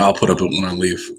I'll put up it when I leave.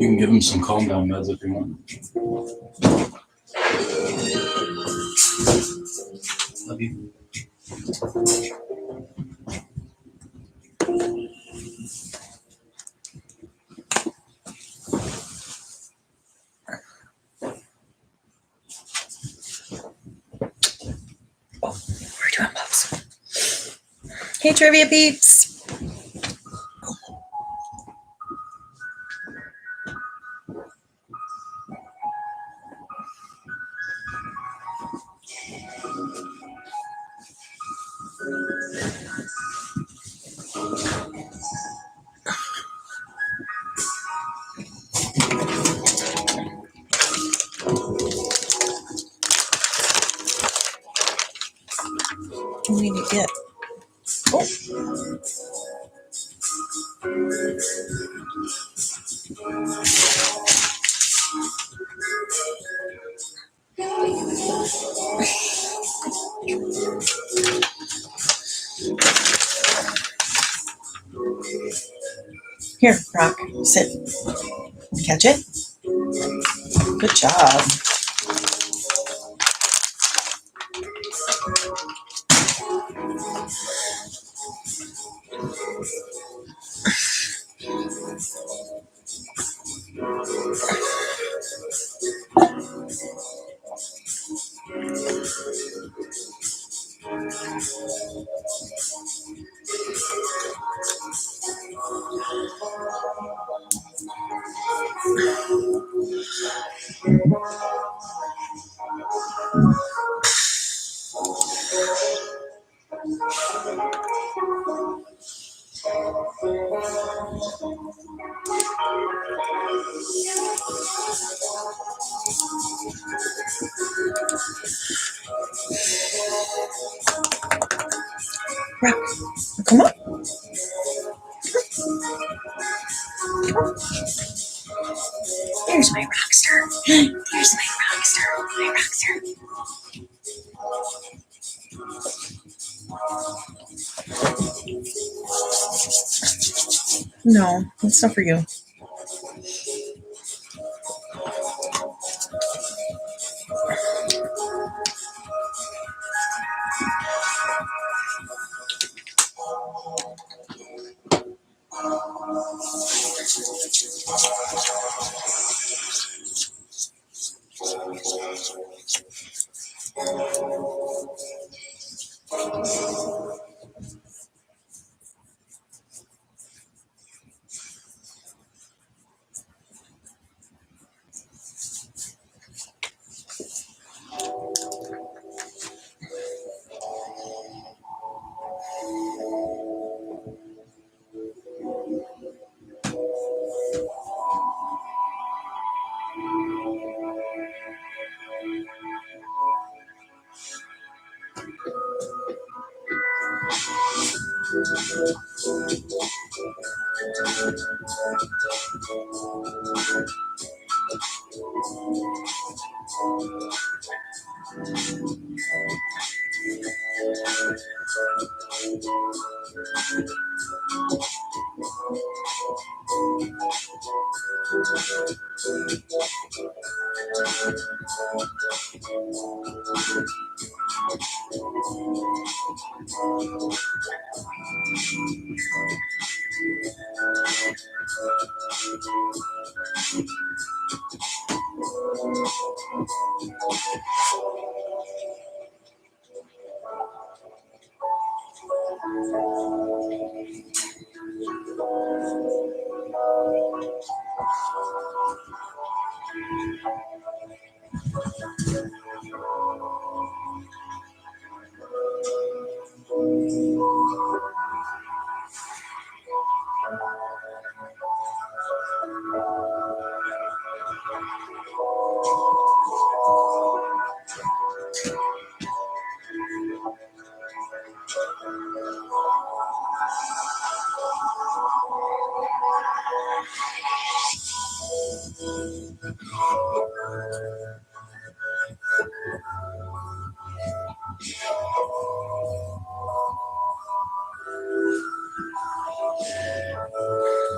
You can give him some calm down meds if you want. Love you. Oh, we're doing pups. Hey, trivia peeps. We need to get. Oh. Here, Rock, sit. Catch it. Good job. Rock, come on. There's my rock star. There's my rock star. My rock star. No, it's not for you.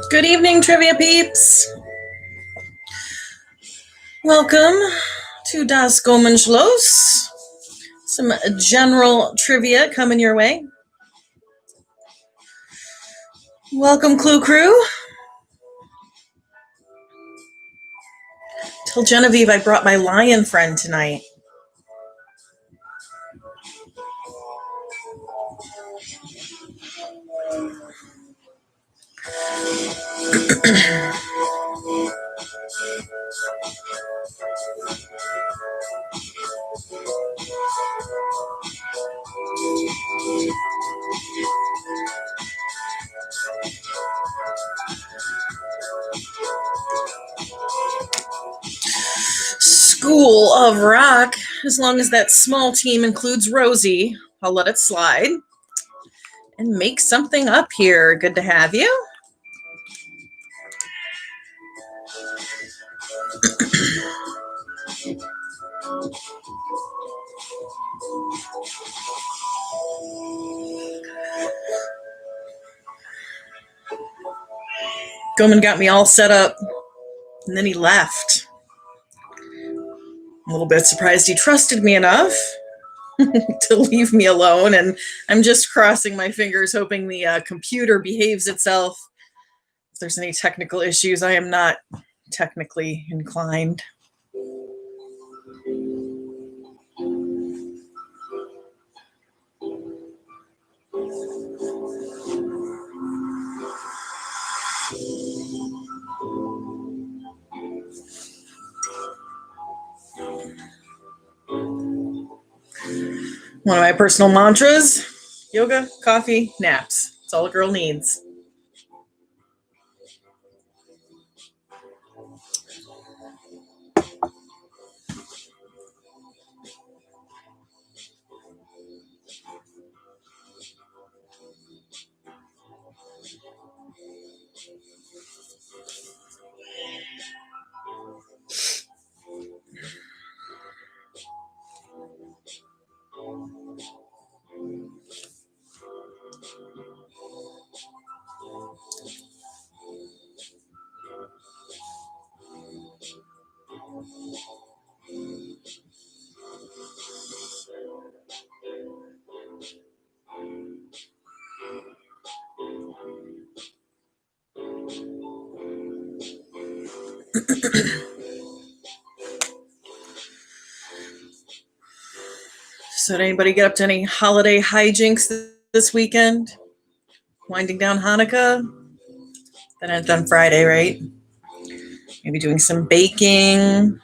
Good evening, trivia peeps. Welcome to Das Gomenschloss. Some general trivia coming your way. Welcome, Clue Crew. Tell Genevieve I brought my lion friend tonight. School of Rock. As long as that small team includes Rosie, I'll let it slide. And make something up here. Good to have you. Goman got me all set up, and then he left. I'm a little bit surprised he trusted me enough to leave me alone, and I'm just crossing my fingers, hoping the computer behaves itself. If there's any technical issues, I am not technically inclined. One of my personal mantras: yoga, coffee, naps. That's all a girl needs. So did anybody get up to any holiday hijinks this weekend? Winding down Hanukkah? That ended on Friday, right? Maybe doing some baking.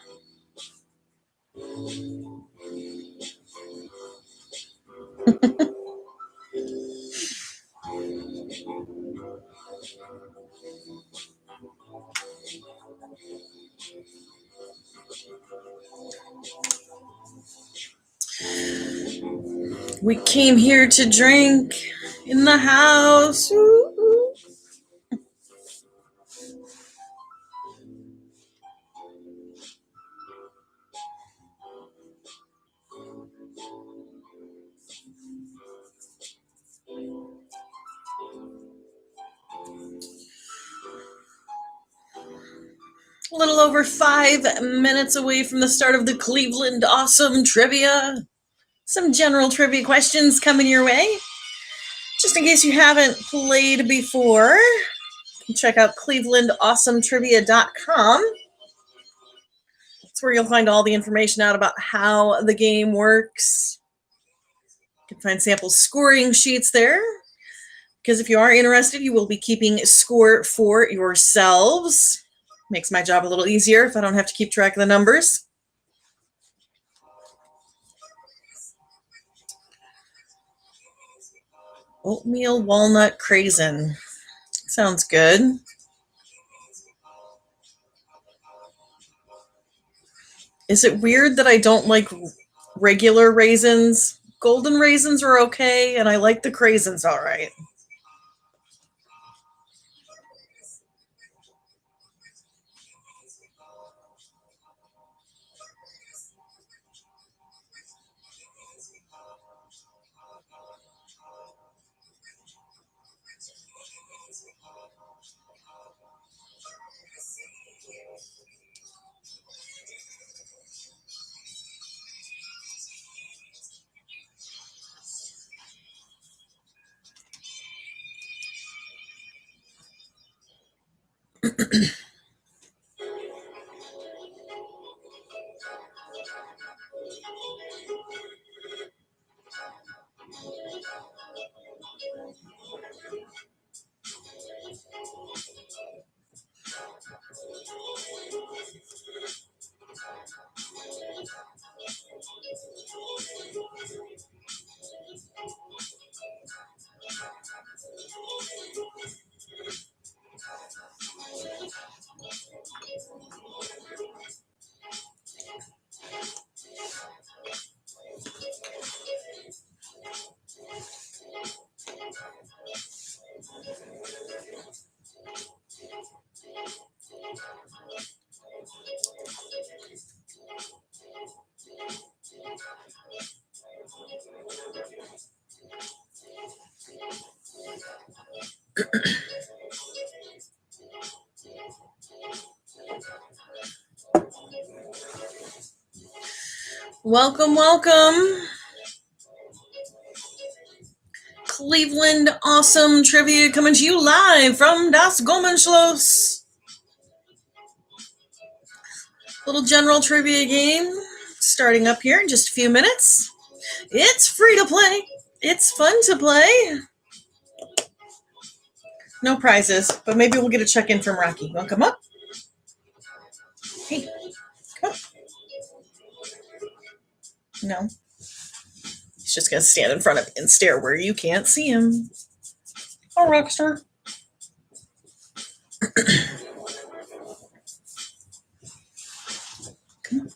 We came here to drink in the house. Ooh. A little over 5 minutes away from the start of the Cleveland Awesome Trivia. Some general trivia questions coming your way. Just in case you haven't played before, you can check out clevelandawesometrivia.com. That's where you'll find all the information out about how the game works. You can find sample scoring sheets there, because if you are interested, you will be keeping score for yourselves. Makes my job a little easier if I don't have to keep track of the numbers. Oatmeal walnut craisin. Sounds good. Is it weird that I don't like regular raisins? Golden raisins are okay, and I like the craisins all right. Welcome, welcome. Cleveland Awesome Trivia coming to you live from Das Gomenschloss. Little general trivia game starting up here in just a few minutes. It's free to play. It's fun to play. No prizes, but maybe we'll get a check-in from Rocky. You want to come up? Hey, come up. No. He's just going to stand in front of me and stare where you can't see him. Oh, Rockstar. Come on.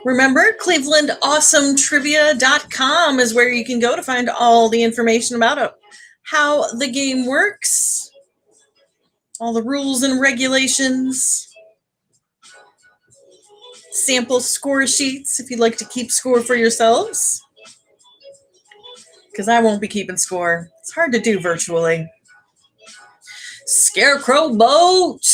Remember, clevelandawesometrivia.com is where you can go to find all the information about it, how the game works, all the rules and regulations, sample score sheets if you'd like to keep score for yourselves, because I won't be keeping score. It's hard to do virtually. Scarecrow boat.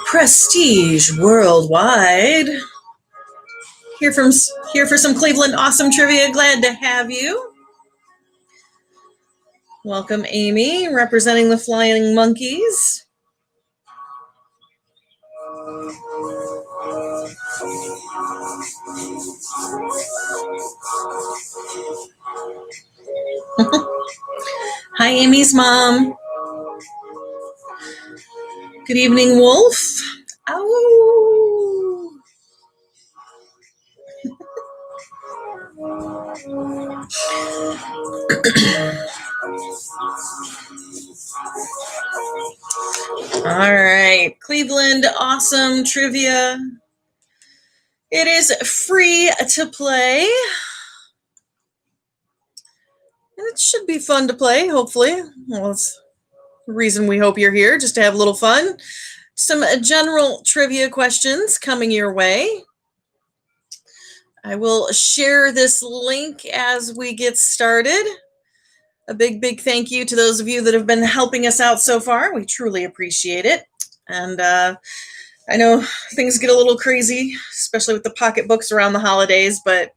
Prestige Worldwide. Here for some Cleveland Awesome Trivia. Glad to have you. Welcome, Amy, representing the Flying Monkeys. Hi, Amy's mom. Good evening, Wolf. Ow. All right, Cleveland Awesome Trivia. It is free to play. And it should be fun to play, hopefully. Well, that's the reason we hope you're here, just to have a little fun. Some general trivia questions coming your way. I will share this link as we get started. A big thank you to those of you that have been helping us out so far. We truly appreciate it. And I know things get a little crazy, especially with the pocketbooks around the holidays, but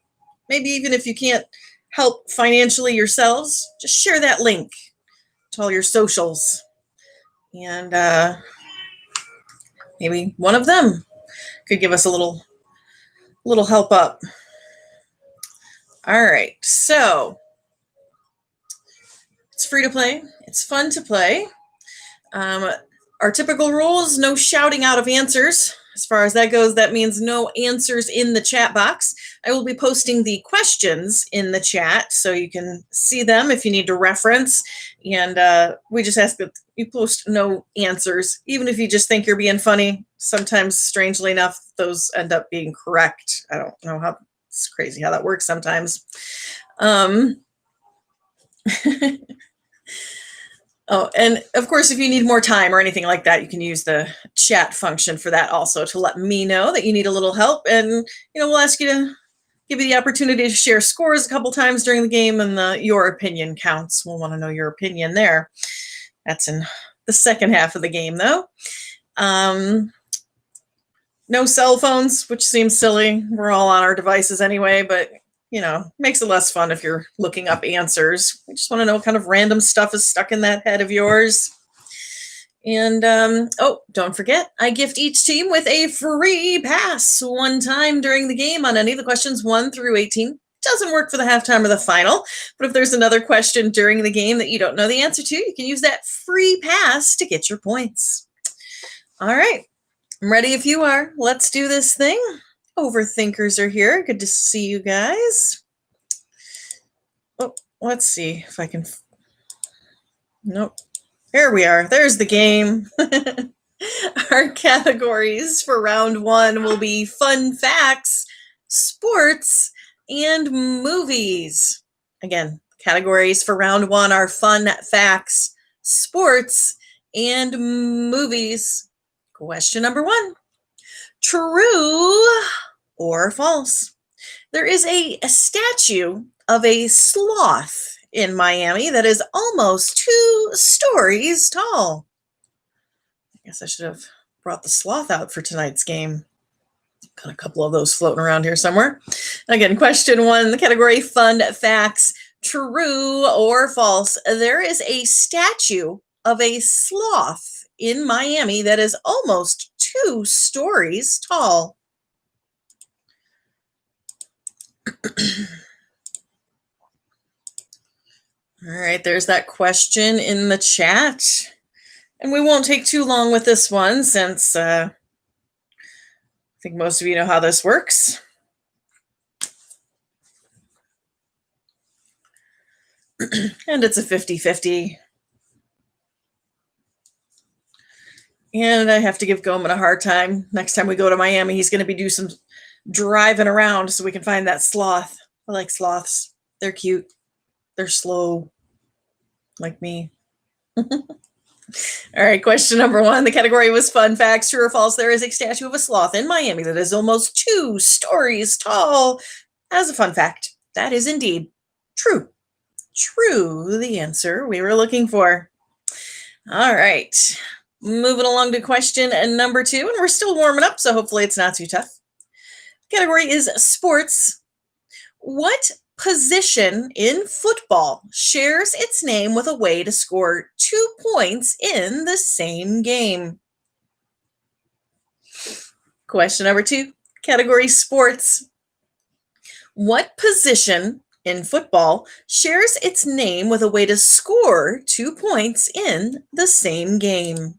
maybe even if you can't help financially yourselves, just share that link to all your socials. And maybe one of them could give us a little help up. All right, so it's free to play. It's fun to play. Our typical rules, no shouting out of answers. As far as that goes, that means no answers in the chat box. I will be posting the questions in the chat so you can see them if you need to reference. And we just ask that you post no answers, even if you just think you're being funny. Sometimes, strangely enough, those end up being correct. I don't know how, it's crazy how that works sometimes. Oh, and of course, if you need more time or anything like that, you can use the chat function for that also to let me know that you need a little help. And, we'll ask you to give you the opportunity to share scores a couple times during the game, and your opinion counts. We'll want to know your opinion there. That's in the second half of the game, though. No cell phones, which seems silly. We're all on our devices anyway, but makes it less fun if you're looking up answers. We just want to know what kind of random stuff is stuck in that head of yours. And, don't forget, I gift each team with a free pass one time during the game on any of the questions 1 through 18. Doesn't work for the halftime or the final, but if there's another question during the game that you don't know the answer to, you can use that free pass to get your points. All right, I'm ready if you are. Let's do this thing. Overthinkers are here. Good to see you guys. Oh, let's see if I can. Nope. Here we are. There's the game. Our categories for round 1 will be fun facts, sports, and movies. Again, categories for round 1 are fun facts, sports, and movies. Question number 1. True or false? There is a statue of a sloth in Miami that is almost 2 stories tall. I guess I should have brought the sloth out for tonight's game. Got a couple of those floating around here somewhere. Again, question 1, the category fun facts, true or false? There is a statue of a sloth in Miami that is almost 2 stories tall. All right, there's that question in the chat. And we won't take too long with this one since I think most of you know how this works. And it's a 50-50. And I have to give Goman a hard time. Next time we go to Miami, he's going to be doing some driving around so we can find that sloth. I like sloths. They're cute. They're slow, like me. All right, question number 1. The category was fun facts. True or false? There is a statue of a sloth in Miami that is almost 2 stories tall. As a fun fact, that is indeed true. True, the answer we were looking for. All right, moving along to question number 2, and we're still warming up, so hopefully it's not too tough. The category is sports. What position in football shares its name with a way to score 2 points in the same game? Question number 2, category sports. What position in football shares its name with a way to score 2 points in the same game?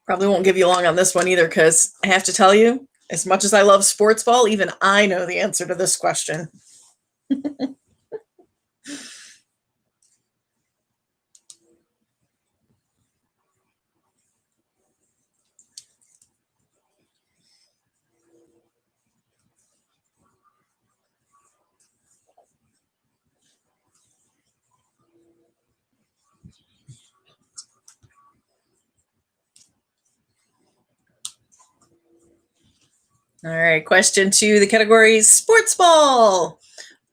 Probably won't give you long on this one either, because I have to tell you, as much as I love sports ball, even I know the answer to this question. All right, question 2, the category is sports ball.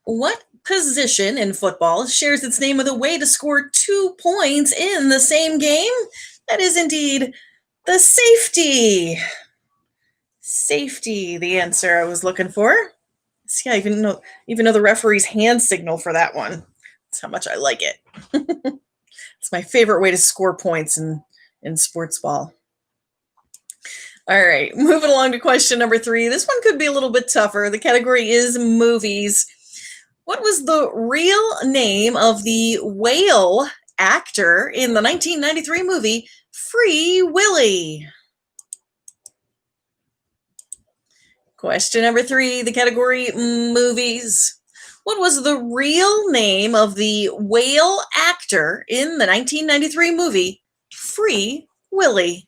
What position in football shares its name with a way to score 2 points in the same game? That is indeed the safety. Safety, the answer I was looking for. See, I even know the referee's hand signal for that one. That's how much I like it. It's my favorite way to score points in sports ball. All right, moving along to question number 3. This one could be a little bit tougher. The category is movies. What was the real name of the whale actor in the 1993 movie Free Willy? Question number 3, the category movies. What was the real name of the whale actor in the 1993 movie Free Willy?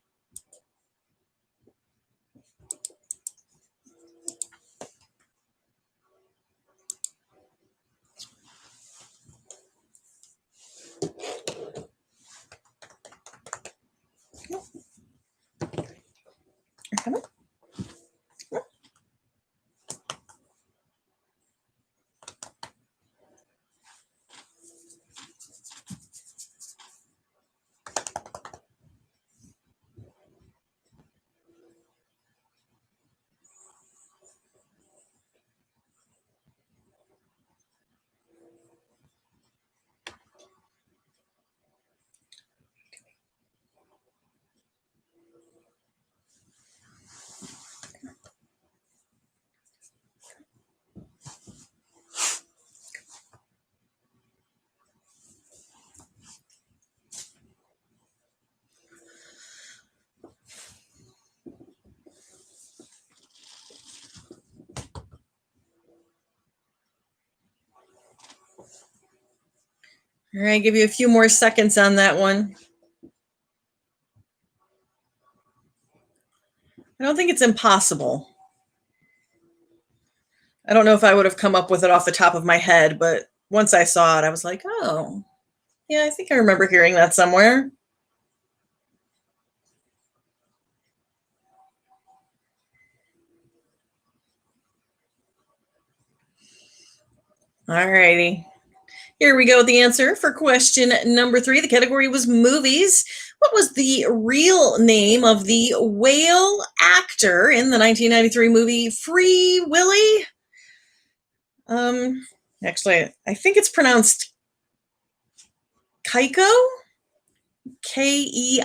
All right, give you a few more seconds on that one. I don't think it's impossible. I don't know if I would have come up with it off the top of my head, but once I saw it, I was like, oh, yeah, I think I remember hearing that somewhere. All righty. Here we go with the answer for question number 3. The category was movies. What was the real name of the whale actor in the 1993 movie Free Willy? Actually, I think it's pronounced Keiko? Keiko?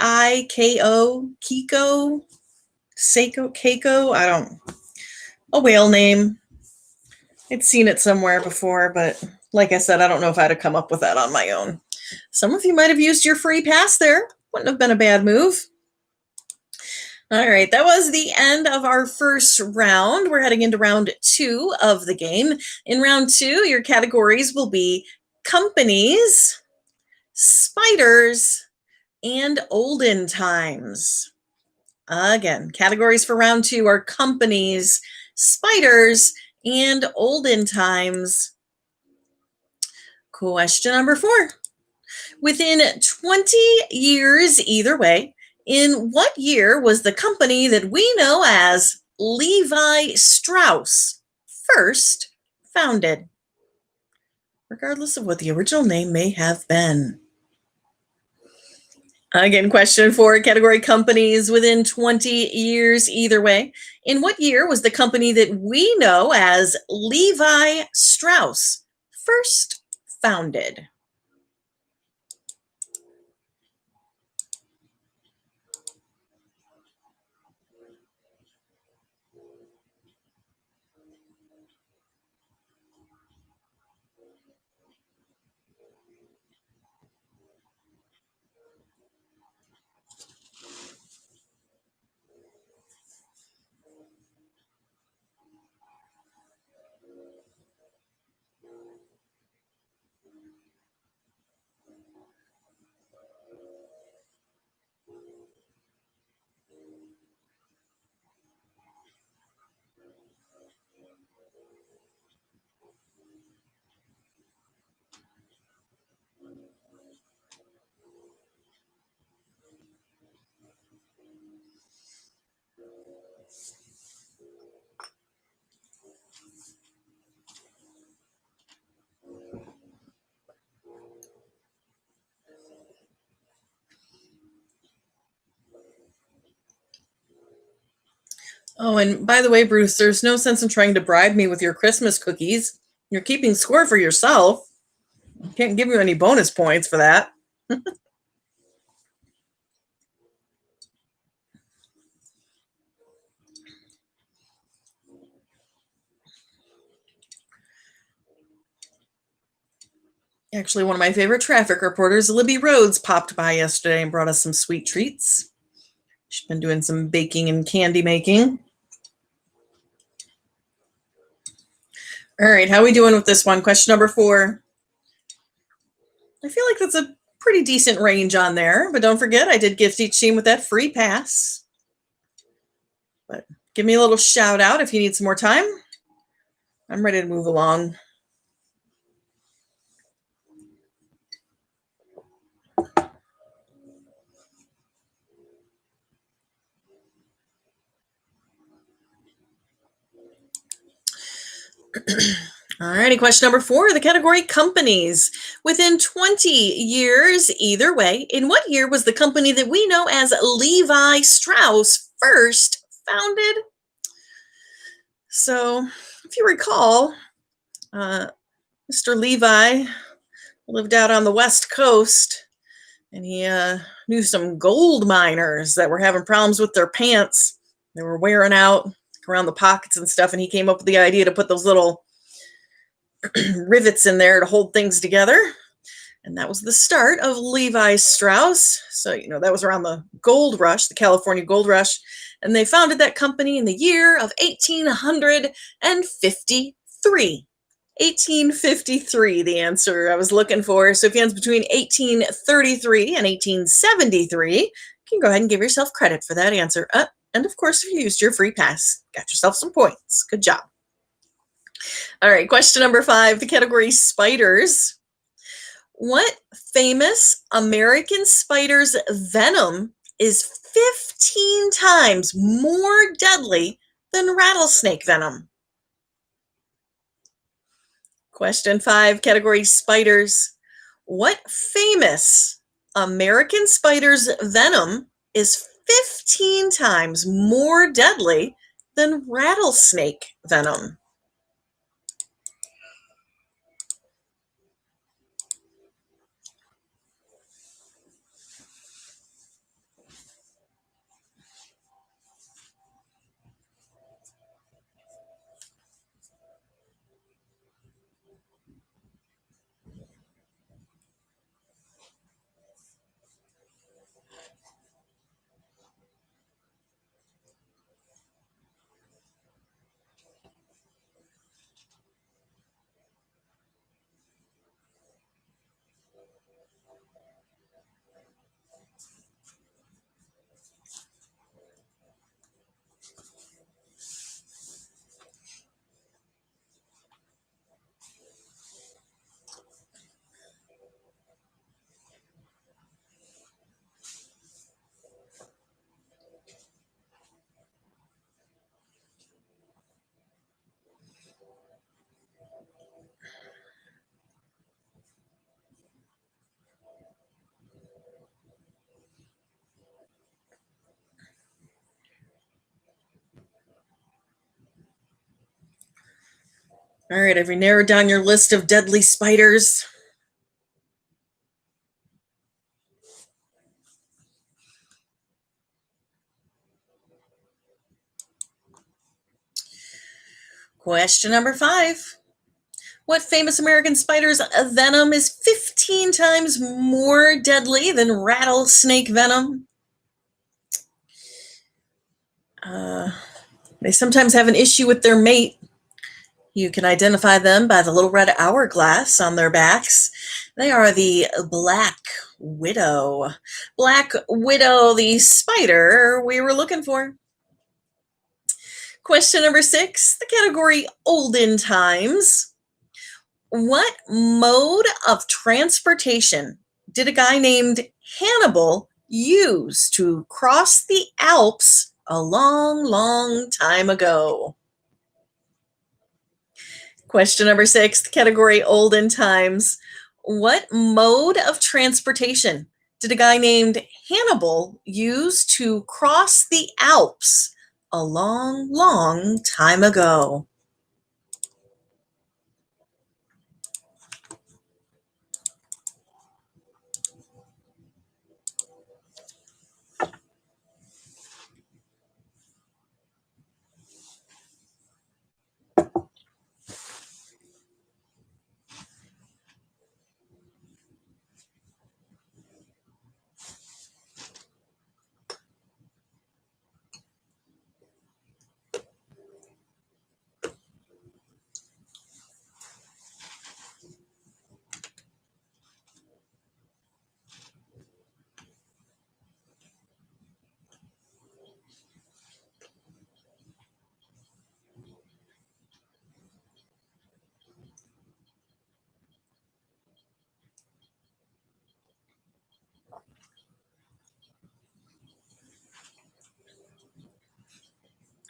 Kiko? Seiko? Keiko? I don't. A whale name. I'd seen it somewhere before, but like I said, I don't know if I'd have come up with that on my own. Some of you might have used your free pass there. Wouldn't have been a bad move. All right, that was the end of our first round. We're heading into round 2 of the game. In round 2, your categories will be companies, spiders, and olden times. Again, categories for round 2 are companies, spiders, and olden times. Question number 4. Within 20 years either way, in what year was the company that we know as Levi Strauss first founded? Regardless of what the original name may have been. Again, question 4, category companies within 20 years either way. In what year was the company that we know as Levi Strauss first founded? Oh, and by the way, Bruce, there's no sense in trying to bribe me with your Christmas cookies. You're keeping score for yourself. I can't give you any bonus points for that. Actually, one of my favorite traffic reporters, Libby Rhodes, popped by yesterday and brought us some sweet treats. She's been doing some baking and candy making. All right, how are we doing with this one? Question number 4. I feel like that's a pretty decent range on there, but don't forget, I did gift each team with that free pass. But give me a little shout out if you need some more time. I'm ready to move along. All righty, question number 4, the category companies. Within 20 years, either way, in what year was the company that we know as Levi Strauss first founded? So, if you recall, Mr. Levi lived out on the West Coast, and he knew some gold miners that were having problems with their pants. They were wearing out around the pockets and stuff, and he came up with the idea to put those little rivets in there to hold things together. And that was the start of Levi Strauss. So, that was around the gold rush, the California gold rush. And they founded that company in the year of 1853. 1853, the answer I was looking for. So if you answer between 1833 and 1873, you can go ahead and give yourself credit for that answer. And of course, if you used your free pass, got yourself some points. Good job. All right, question number 5, the category spiders. What famous American spider's venom is 15 times more deadly than rattlesnake venom? Question 5, category spiders. What famous American spider's venom is 15 times more deadly than rattlesnake venom? All right, have you narrowed down your list of deadly spiders? Question number 5. What famous American spider's venom is 15 times more deadly than rattlesnake venom? They sometimes have an issue with their mate. You can identify them by the little red hourglass on their backs. They are the black widow. Black widow, the spider we were looking for. Question number 6, the category olden times. What mode of transportation did a guy named Hannibal use to cross the Alps a long, long time ago? Question number 6, the category olden times. What mode of transportation did a guy named Hannibal use to cross the Alps a long, long time ago?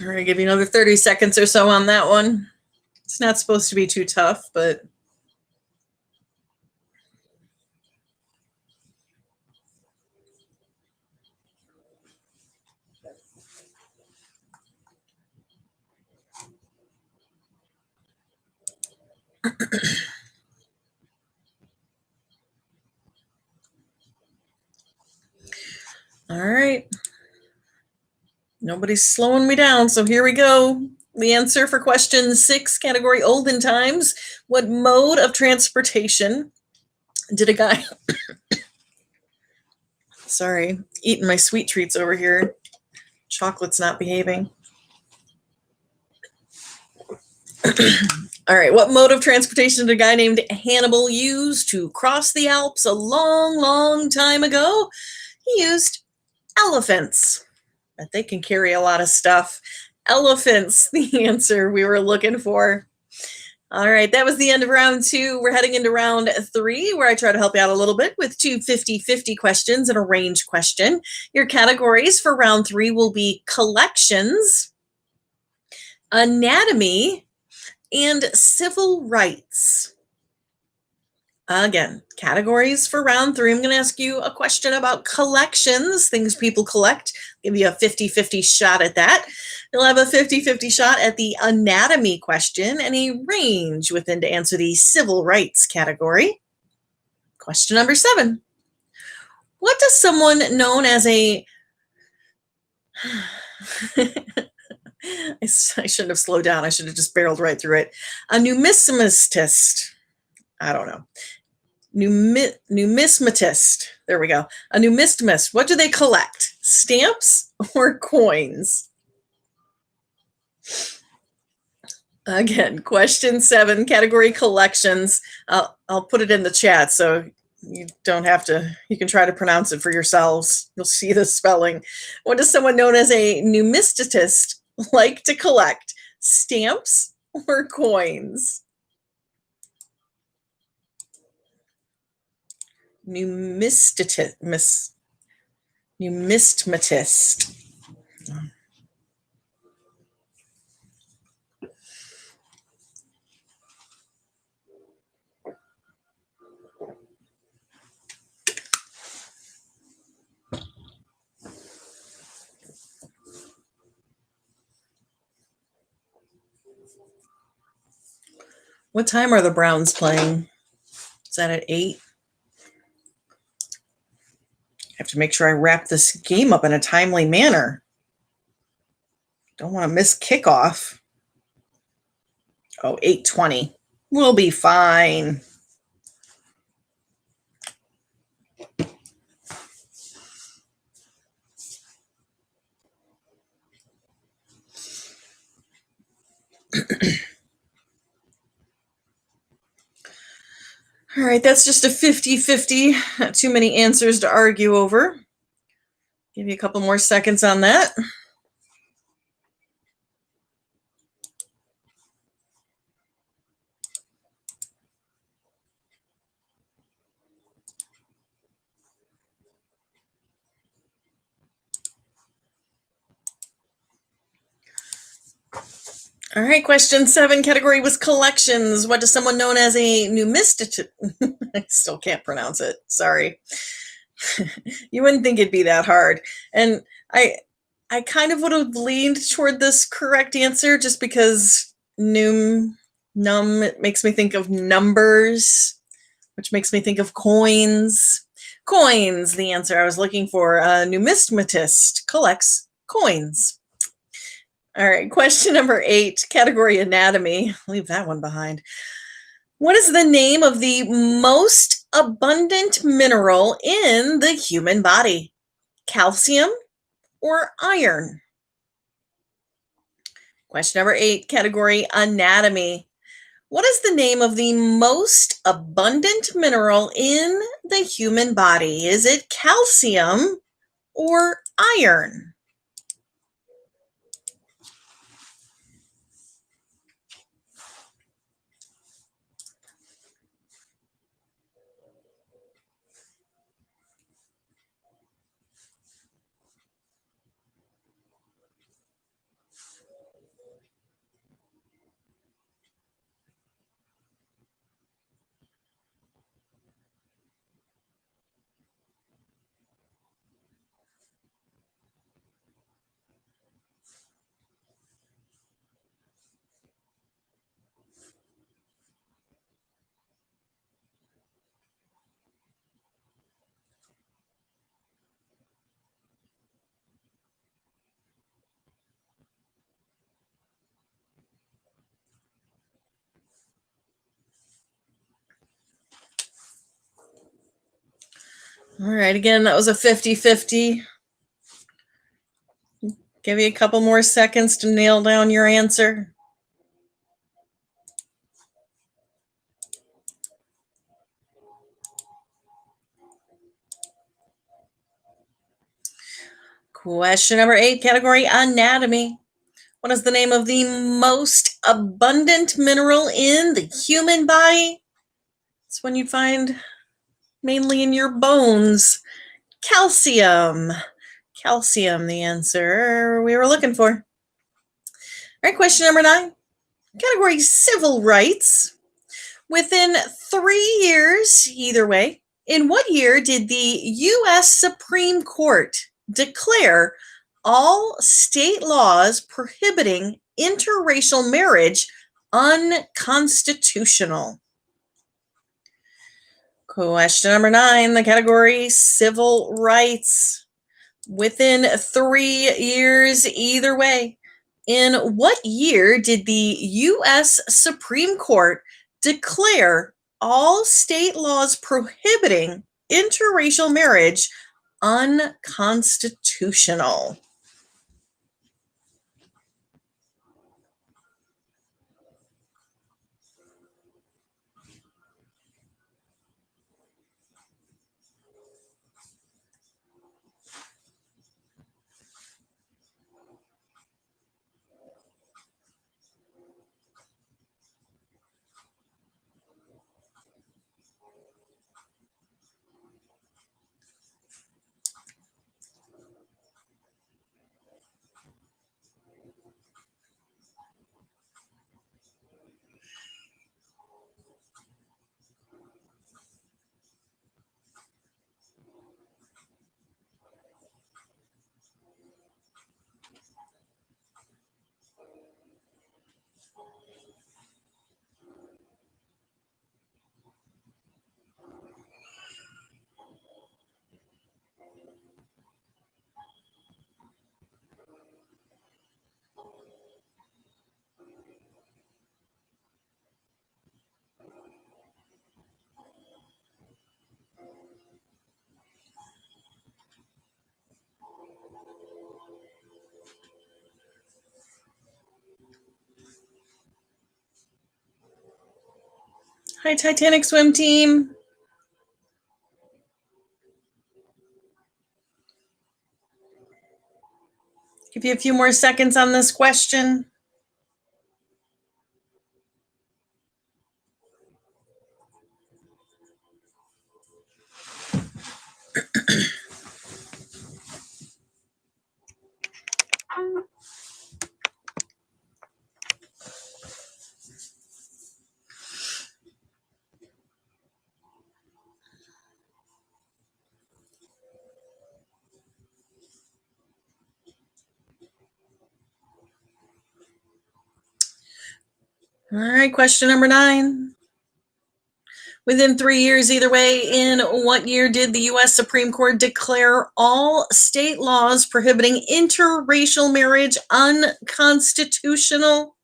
I'm going to give you another 30 seconds or so on that one. It's not supposed to be too tough, but all right. Nobody's slowing me down, so here we go. The answer for question 6, category olden times. What mode of transportation did a guy... Sorry, eating my sweet treats over here. Chocolate's not behaving. All right, what mode of transportation did a guy named Hannibal use to cross the Alps a long, long time ago? He used elephants. But they can carry a lot of stuff. Elephants, the answer we were looking for. All right, that was the end of round 2. We're heading into round 3, where I try to help you out a little bit with 2 50-50 questions and a range question. Your categories for round 3 will be collections, anatomy, and civil rights. Again, categories for round 3. I'm going to ask you a question about collections, things people collect. Give you a 50-50 shot at that. You'll have a 50-50 shot at the anatomy question and a range within to answer the civil rights category. Question number 7. What does someone known as a... I shouldn't have slowed down. I should have just barreled right through it. A numismatist. I don't know. Numismatist. There we go. A numismatist. What do they collect? Stamps or coins? Again, question 7, category collections. I'll put it in the chat so you don't have to, you can try to pronounce it for yourselves. You'll see the spelling. What does someone known as a numismatist like to collect? Stamps or coins? Numismatist. What time are the Browns playing? Is that at 8? I have to make sure I wrap this game up in a timely manner. Don't want to miss kickoff. Oh, 8:20. We'll be fine. All right, that's just a 50-50. Not too many answers to argue over. Give you a couple more seconds on that. All right, question 7, category was collections. What does someone known as a numismatist? I still can't pronounce it. Sorry. You wouldn't think it'd be that hard. And I kind of would have leaned toward this correct answer just because num it makes me think of numbers, which makes me think of coins. Coins, the answer I was looking for. A numismatist collects coins. All right, question number 8, category anatomy. Leave that one behind. What is the name of the most abundant mineral in the human body? Calcium or iron? Question number 8, category anatomy. What is the name of the most abundant mineral in the human body? Is it calcium or iron? All right, again, that was a 50-50. Give you a couple more seconds to nail down your answer. Question number 8, category anatomy. What is the name of the most abundant mineral in the human body? It's one you find mainly in your bones. Calcium. Calcium, the answer we were looking for. All right, question number 9. Category civil rights. Within 3 years, either way, in what year did the U.S. Supreme Court declare all state laws prohibiting interracial marriage unconstitutional? Question number 9, the category civil rights. Within 3 years, either way, in what year did the U.S. Supreme Court declare all state laws prohibiting interracial marriage unconstitutional? Hi, Titanic swim team. Give you a few more seconds on this question. All right, question number 9. Within 3 years, either way, in what year did the U.S. Supreme Court declare all state laws prohibiting interracial marriage unconstitutional?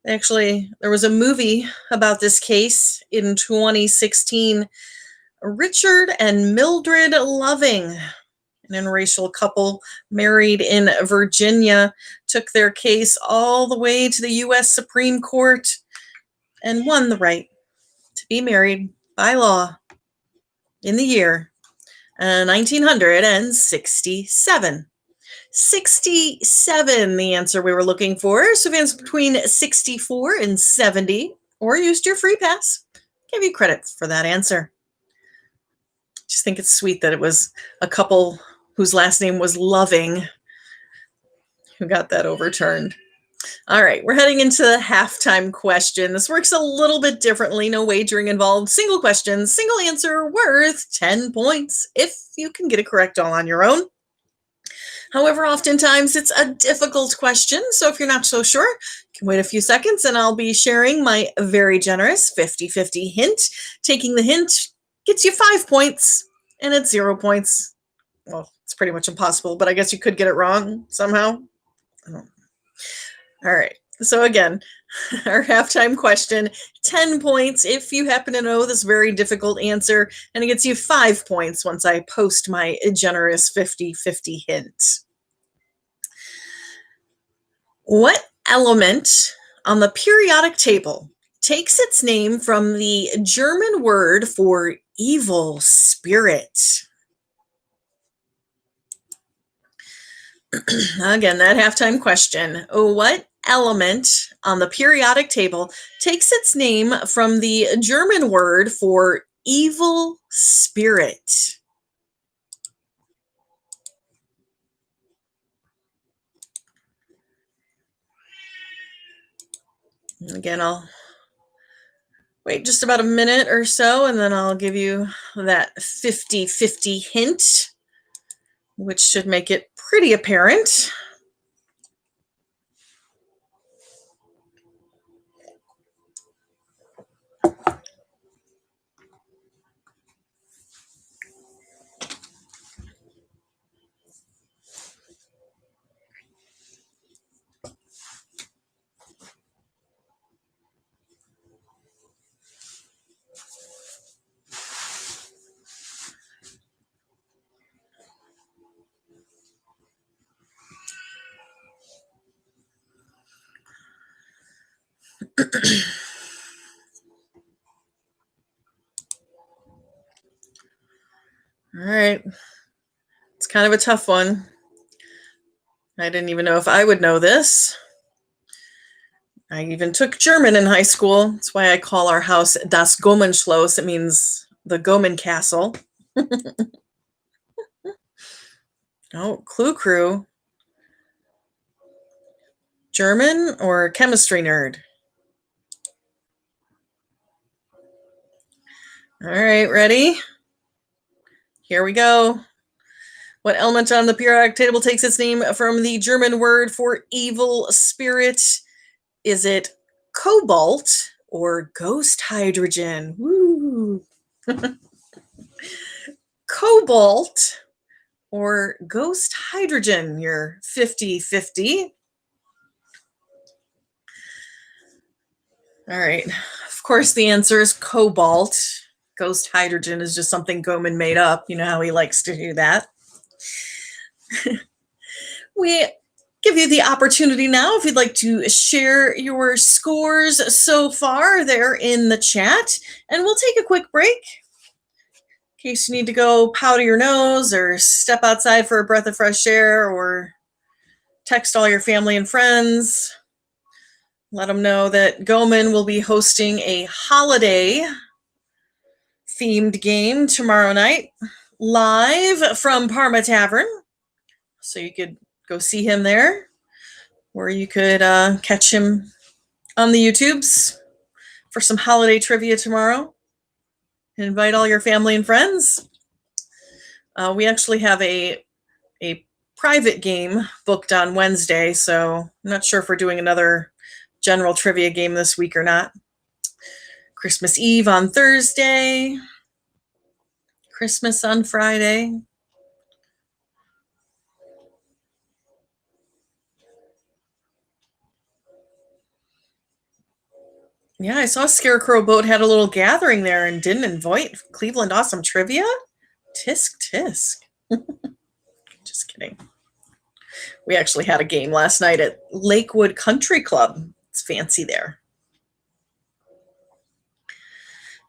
Actually, there was a movie about this case in 2016. Richard and Mildred Loving, an interracial couple married in Virginia, took their case all the way to the U.S. Supreme Court and won the right to be married by law in the year 1967. 67, the answer we were looking for. So if it's between 64 and 70, or used your free pass, give you credit for that answer. Just think it's sweet that it was a couple whose last name was Loving who got that overturned. All right, we're heading into the halftime question. This works a little bit differently. No wagering involved. Single question, single answer worth 10 points if you can get it correct all on your own. However, oftentimes it's a difficult question, so if you're not so sure, you can wait a few seconds and I'll be sharing my very generous 50-50 hint. Taking the hint gets you 5 points, and it's 0 points. Well, it's pretty much impossible, but I guess you could get it wrong somehow. All right, so again, our halftime question, 10 points if you happen to know this very difficult answer, and it gets you 5 points once I post my generous 50-50 hint. What element on the periodic table takes its name from the German word for evil spirit? Again, that halftime question. What element on the periodic table takes its name from the German word for evil spirit? Again, I'll wait just about a minute or so, and then I'll give you that 50-50 hint, which should make it pretty apparent. All right. It's kind of a tough one. I didn't even know if I would know this. I even took German in high school. That's why I call our house Das Gomenschloss. It means the Gomen Castle. Oh, Clue Crew. German or chemistry nerd? All right, ready? Here we go. What element on the periodic table takes its name from the German word for evil spirit? Is it cobalt or ghost hydrogen? Woo! Cobalt or ghost hydrogen? You're 50-50. All right. Of course, the answer is cobalt. Ghost hydrogen is just something Goman made up. You know how he likes to do that. We give you the opportunity now if you'd like to share your scores so far there in the chat, and we'll take a quick break in case you need to go powder your nose or step outside for a breath of fresh air or text all your family and friends. Let them know that Goman will be hosting a holiday themed game tomorrow night live from Parma Tavern. So you could go see him there, or you could catch him on the YouTubes for some holiday trivia tomorrow. Invite all your family and friends. We actually have a private game booked on Wednesday, so I'm not sure if we're doing another general trivia game this week or not. Christmas Eve on Thursday, Christmas on Friday. Yeah, I saw Scarecrow Boat had a little gathering there and didn't invite Cleveland Awesome Trivia. Tisk tisk. Just kidding. We actually had a game last night at Lakewood Country Club. It's fancy there.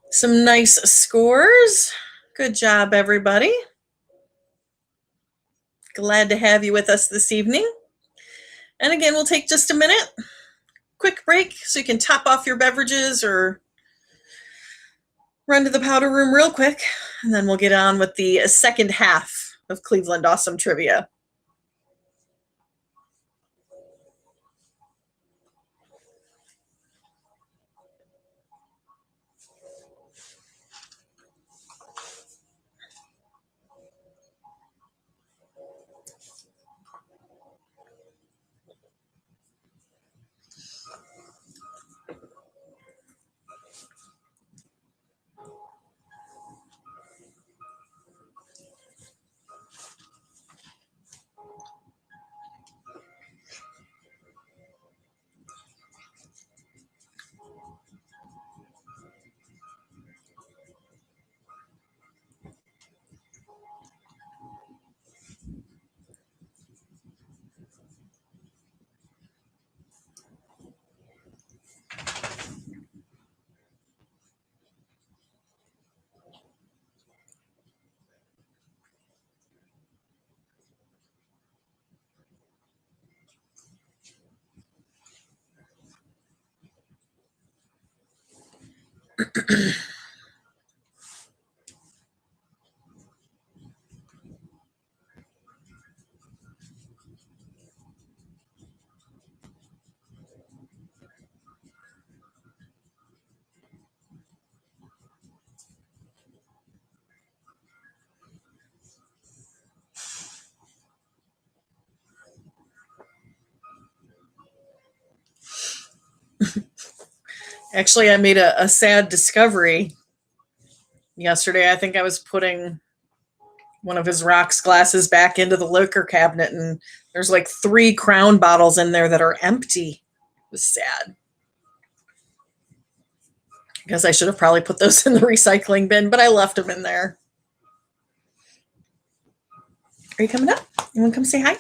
Some nice scores. Good job, everybody. Glad to have you with us this evening. And again, we'll take just a minute, quick break, so you can top off your beverages or run to the powder room real quick, and then we'll get on with the second half of Cleveland Awesome Trivia. Actually, I made a sad discovery yesterday. I think I was putting one of his rocks glasses back into the liquor cabinet, and there's like 3 Crown bottles in there that are empty. It was sad. I guess I should have probably put those in the recycling bin, but I left them in there. Are you coming up? You want to come say hi?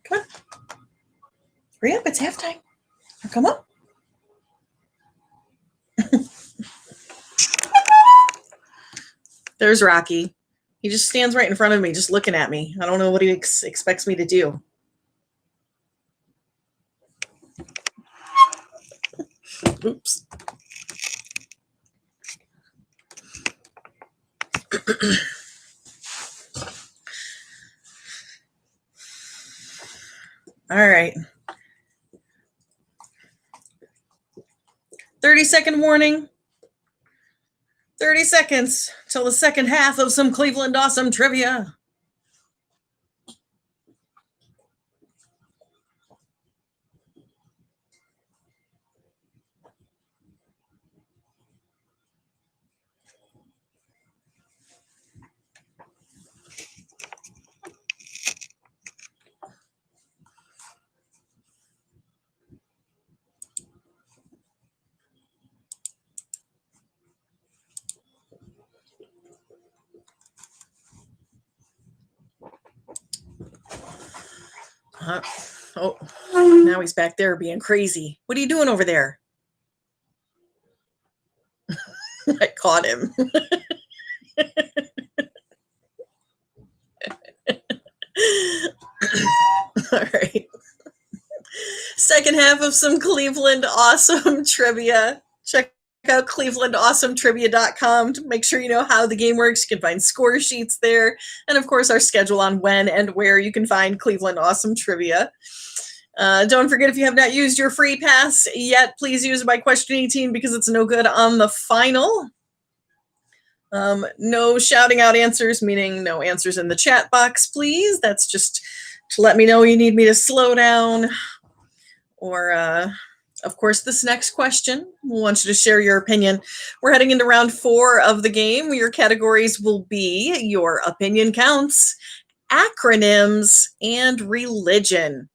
Come on. Hurry up, it's halftime. Now come up. There's Rocky. He just stands right in front of me, just looking at me. I don't know what he expects me to do. Oops. All right. 30-second warning. 30 seconds till the second half of some Cleveland Awesome Trivia. Oh, now he's back there being crazy. What are you doing over there? I caught him. All right. Second half of some Cleveland Awesome Trivia. Check out clevelandawesometrivia.com to make sure you know how the game works. You can find score sheets there. And of course, our schedule on when and where you can find Cleveland Awesome Trivia. Don't forget, if you have not used your free pass yet, please use it by question 18 because it's no good on the final. No shouting out answers, meaning no answers in the chat box, please. That's just to let me know you need me to slow down. Or, of course, this next question, we want you to share your opinion. We're heading into round 4 of the game. Your categories will be your opinion counts, acronyms, and religion.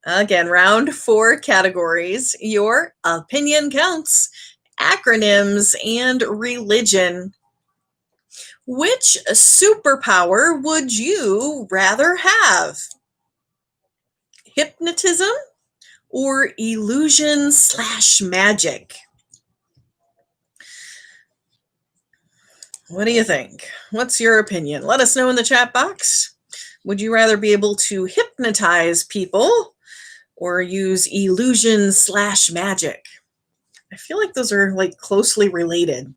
Again, round 4 categories, your opinion counts, acronyms, and religion. Which superpower would you rather have? Hypnotism or illusion/magic? What do you think? What's your opinion? Let us know in the chat box. Would you rather be able to hypnotize people or use illusion/magic? I feel like those are like closely related.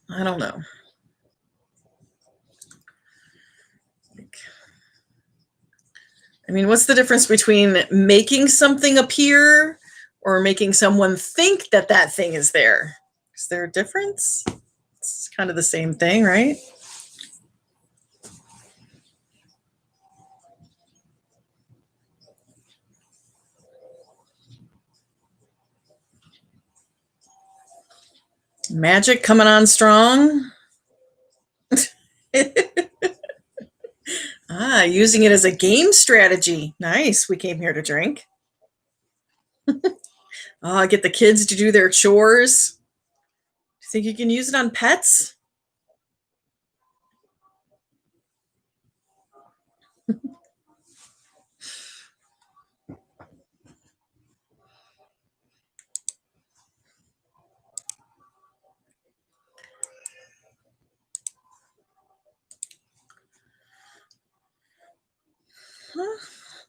I don't know. I mean, what's the difference between making something appear or making someone think that that thing is there? Is there a difference? It's kind of the same thing, right? Magic coming on strong. Using it as a game strategy. Nice. We came here to drink. Get the kids to do their chores. Do you think you can use it on pets?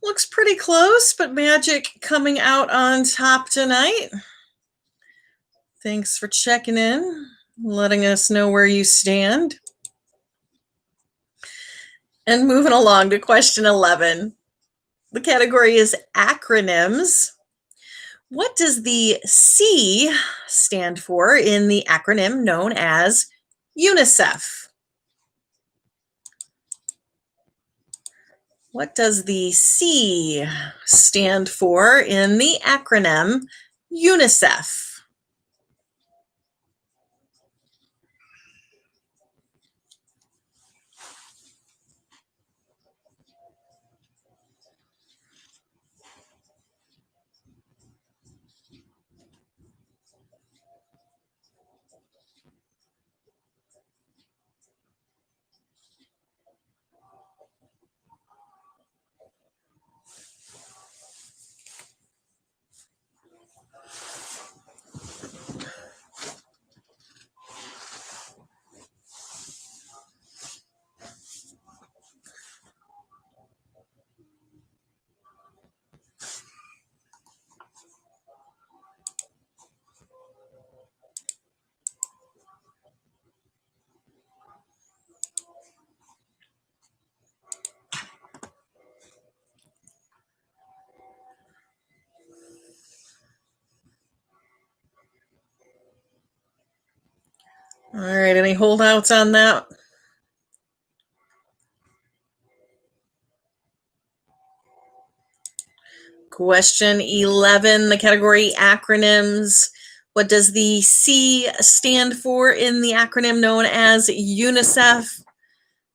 Looks pretty close, but magic coming out on top tonight. Thanks for checking in, letting us know where you stand. And moving along to question 11. The category is acronyms. What does the C stand for in the acronym known as UNICEF? What does the C stand for in the acronym UNICEF? All right, any holdouts on that? Question 11, the category acronyms. What does the C stand for in the acronym known as UNICEF?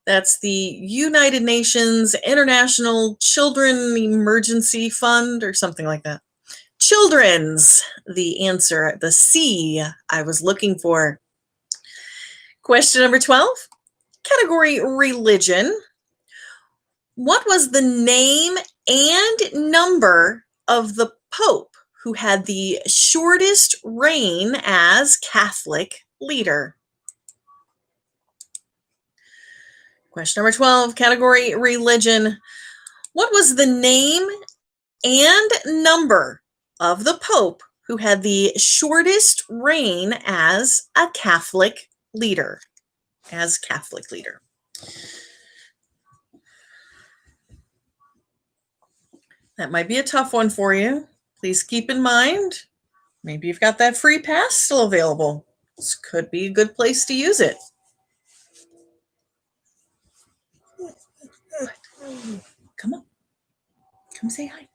That's the United Nations International Children Emergency Fund or something like that. Children's, the answer, the C I was looking for. Question number 12. category religion. What was the name and number of the Pope who had the shortest reign as Catholic leader? Question number 12, category religion. What was the name and number of the Pope who had the shortest reign as a Catholic leader? That might be a tough one for you. Please keep in mind, maybe you've got that free pass still available. This could be a good place to use it. Come on. Come say hi.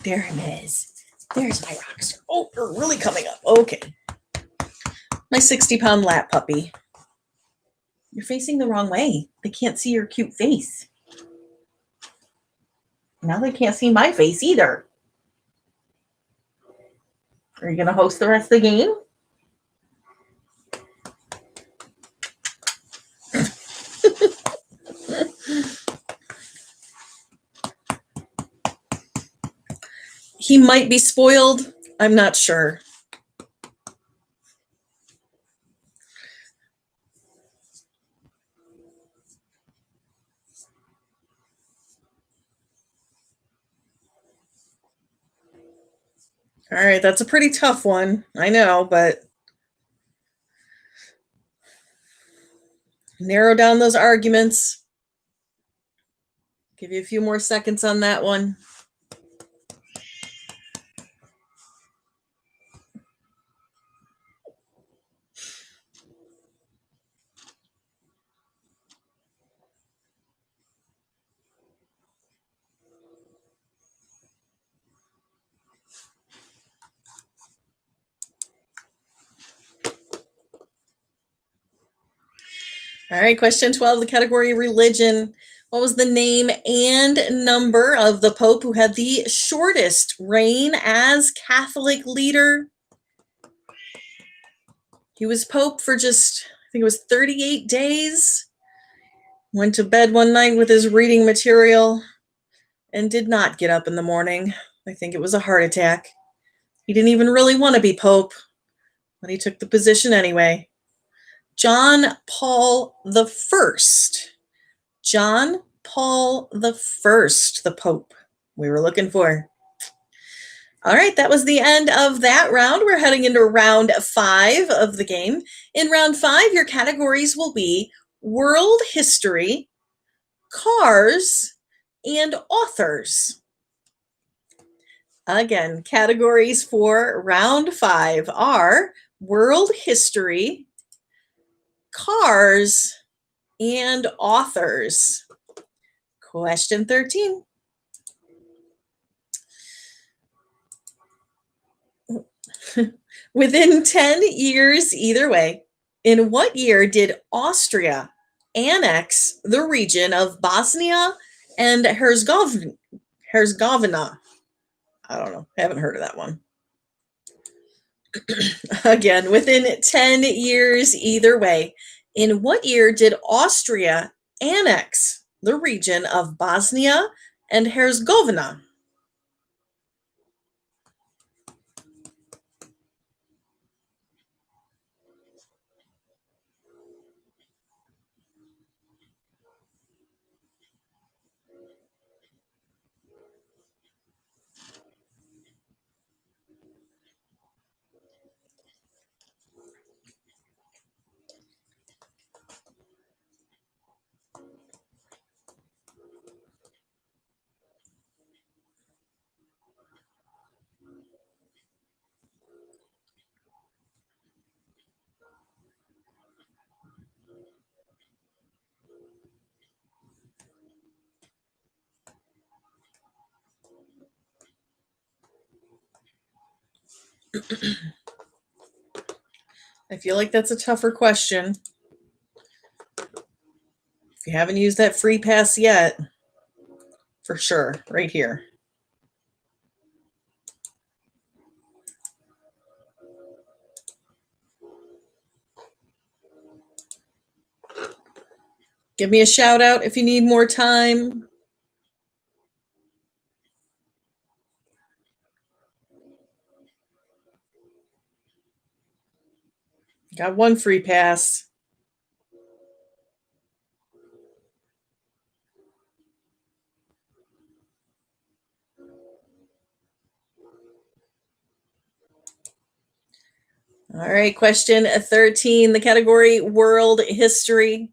There it is. There's my rockster. Oh, you're really coming up. Okay. My 60-pound lap puppy. You're facing the wrong way. They can't see your cute face. Now they can't see my face either. Are you going to host the rest of the game? He might be spoiled. I'm not sure. All right, that's a pretty tough one. I know, but narrow down those arguments. Give you a few more seconds on that one. All right, question 12, the category religion. What was the name and number of the Pope who had the shortest reign as Catholic leader? He was Pope for just, I think it was 38 days. Went to bed one night with his reading material and did not get up in the morning. I think it was a heart attack. He didn't even really want to be Pope, but he took the position anyway. John Paul the First. John Paul the First, the Pope we were looking for. All right, that was the end of that round. We're heading into round 5 of the game. In round 5, your categories will be world history, cars, and authors. Again, categories for round 5 are world history, cars, and authors. Question 13. Within 10 years either way, in what year did Austria annex the region of Bosnia and Herzegovina? I don't know. I haven't heard of that one. Again, within 10 years either way, in what year did Austria annex the region of Bosnia and Herzegovina? I feel like that's a tougher question. If you haven't used that free pass yet, for sure, right here. Give me a shout out if you need more time. Got one free pass. All right, question 13, the category world history.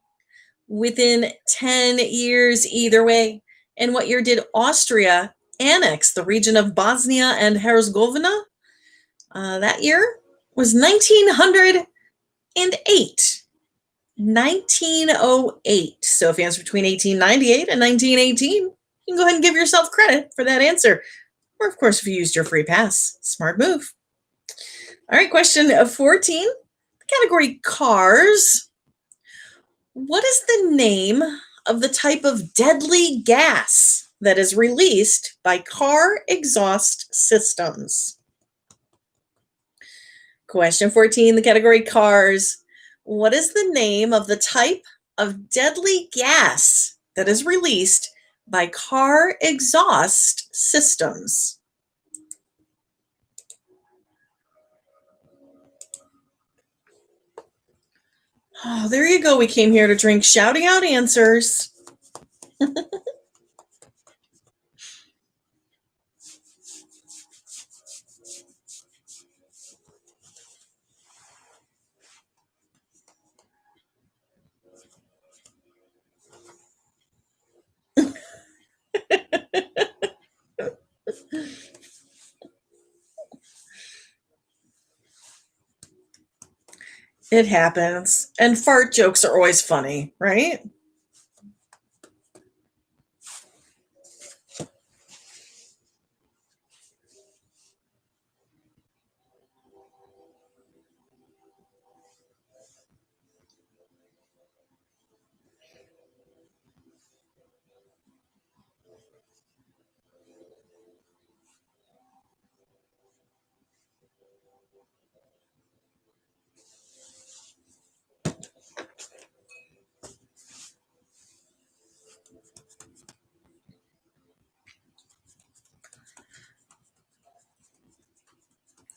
Within 10 years either way. In what year did Austria annex the region of Bosnia and Herzegovina? That year was 1908. 1908. So if you answer between 1898 and 1918, you can go ahead and give yourself credit for that answer. Or, of course, if you used your free pass. Smart move. All right, question 14. The category cars. What is the name of the type of deadly gas that is released by car exhaust systems? Question 14, the category cars. What is the name of the type of deadly gas that is released by car exhaust systems? Oh, there you go. We came here to drink, shouting out answers. It happens. And fart jokes are always funny, right?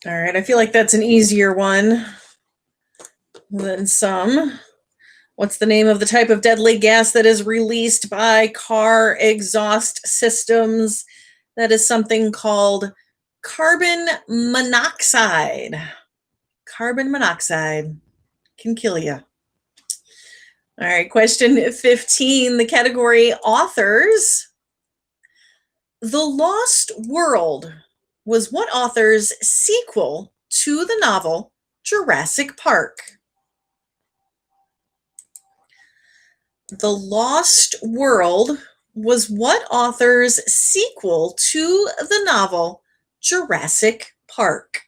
All right, I feel like that's an easier one than some. What's the name of the type of deadly gas that is released by car exhaust systems? That is something called carbon monoxide. Carbon monoxide can kill you. All right, question 15, the category authors. The Lost World was what author's sequel to the novel Jurassic Park? The Lost World was what author's sequel to the novel Jurassic Park?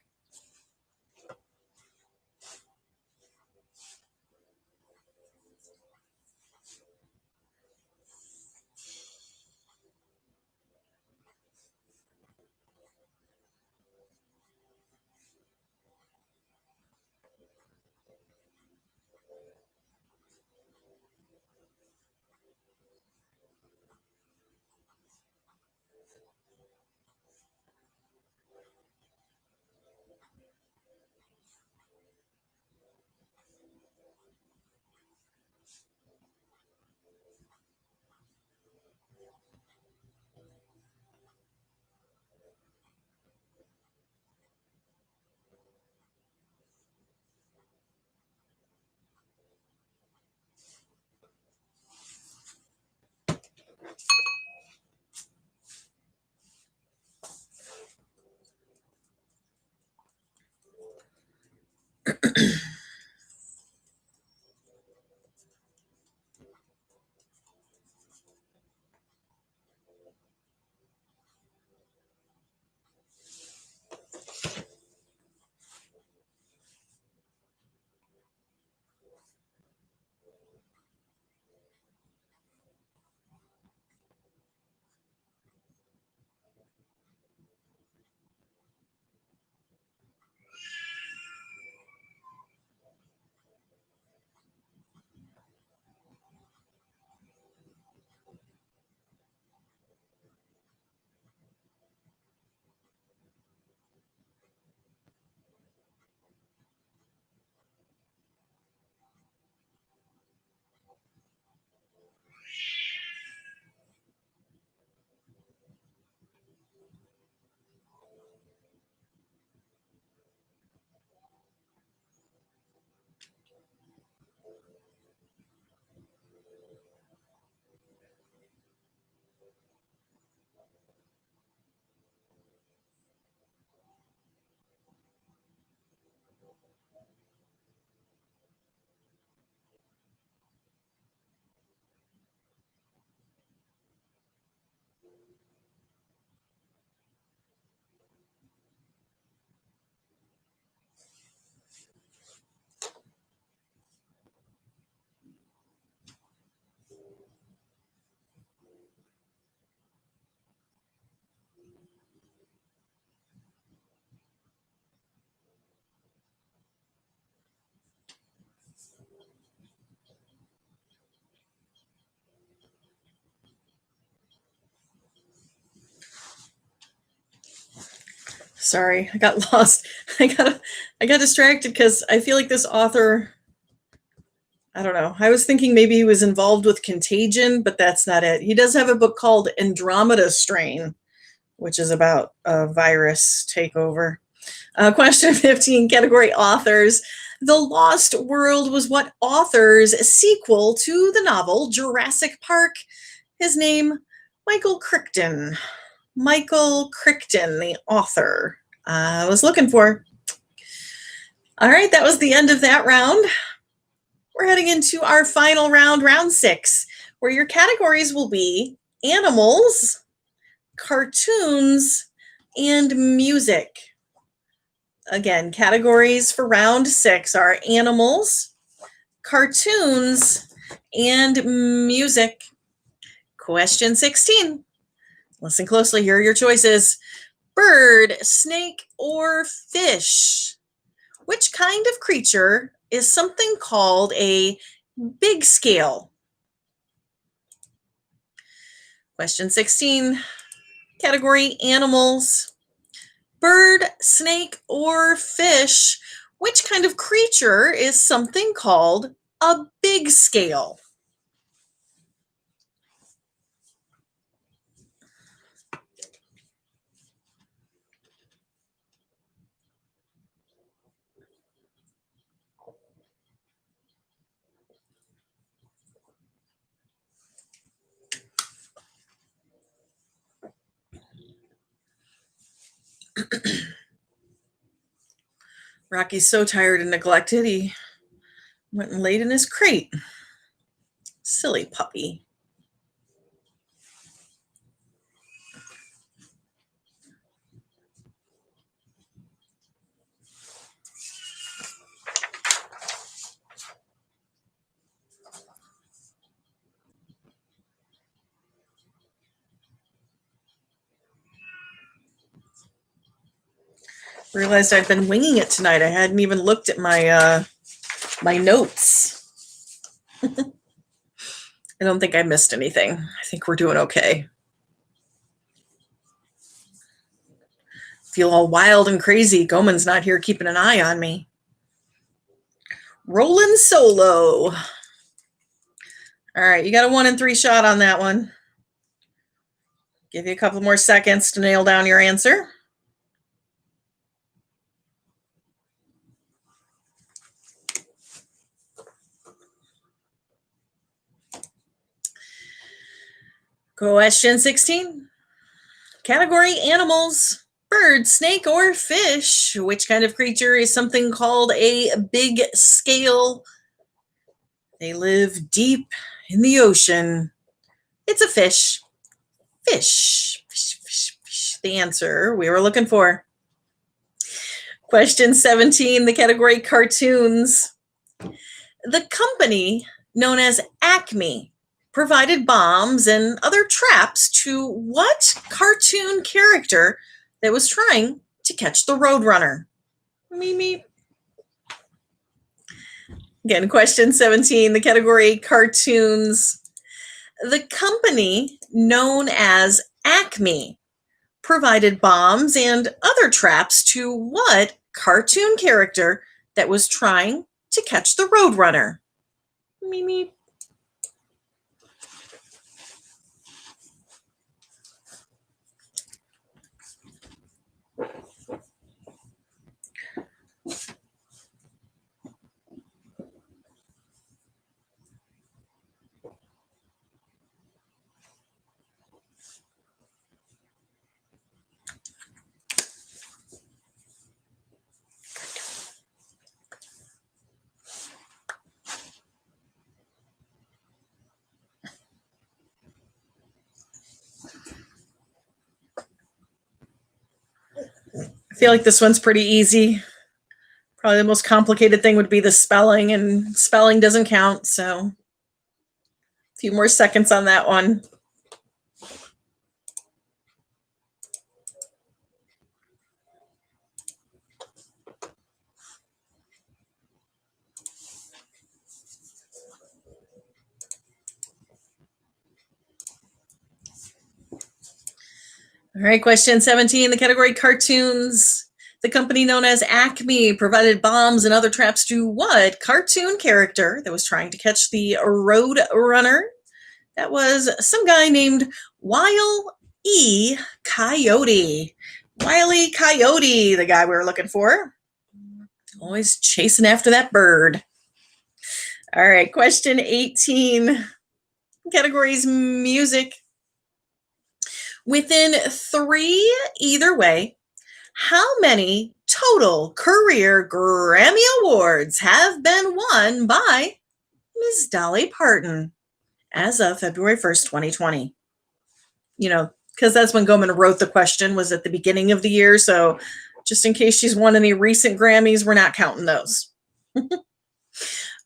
Sorry, I got lost. I got distracted because I feel like this author, I don't know. I was thinking maybe he was involved with Contagion, but that's not it. He does have a book called Andromeda Strain, which is about a virus takeover. Question 15, category authors. The Lost World was what author's sequel to the novel Jurassic Park? His name, Michael Crichton. Michael Crichton, the author. I was looking for. All right, that was the end of that round. We're heading into our final round, round 6, where your categories will be animals, cartoons, and music. Again, categories for round 6 are animals, cartoons, and music. Question 16. Listen closely. Here are your choices. Bird, snake, or fish? Which kind of creature is something called a big scale? Question 16. Category animals. Bird, snake, or fish? Which kind of creature is something called a big scale? Rocky's so tired and neglected, he went and laid in his crate. Silly puppy. Realized I've been winging it tonight. I hadn't even looked at my my notes. I don't think I missed anything. I think we're doing okay. Feel all wild and crazy. Goman's not here keeping an eye on me. Rolling solo. All right, you got a 1 in 3 shot on that one. Give you a couple more seconds to nail down your answer. Question 16. Category animals. Bird, snake, or fish? Which kind of creature is something called a big scale? They live deep in the ocean. It's a fish. Fish. Fish, fish, fish. The answer we were looking for. Question 17, the category cartoons. The company known as Acme provided bombs and other traps to what cartoon character that was trying to catch the Roadrunner? Meep, meep. Again, question 17, the category cartoons. The company known as Acme provided bombs and other traps to what cartoon character that was trying to catch the Roadrunner? Meep, meep. I feel like this one's pretty easy. Probably the most complicated thing would be the spelling, and spelling doesn't count, so a few more seconds on that one. All right, question 17, the category cartoons. The company known as Acme provided bombs and other traps to what cartoon character that was trying to catch the Road Runner? That was some guy named Wile E. Coyote. Wile E. Coyote, the guy we were looking for. Always chasing after that bird. All right, question 18. Categories music. Within 3 either way, how many total career Grammy Awards have been won by Ms. Dolly Parton as of February 1st, 2020? You know, because that's when Goldman wrote the question, was at the beginning of the year. So just in case she's won any recent Grammys, we're not counting those.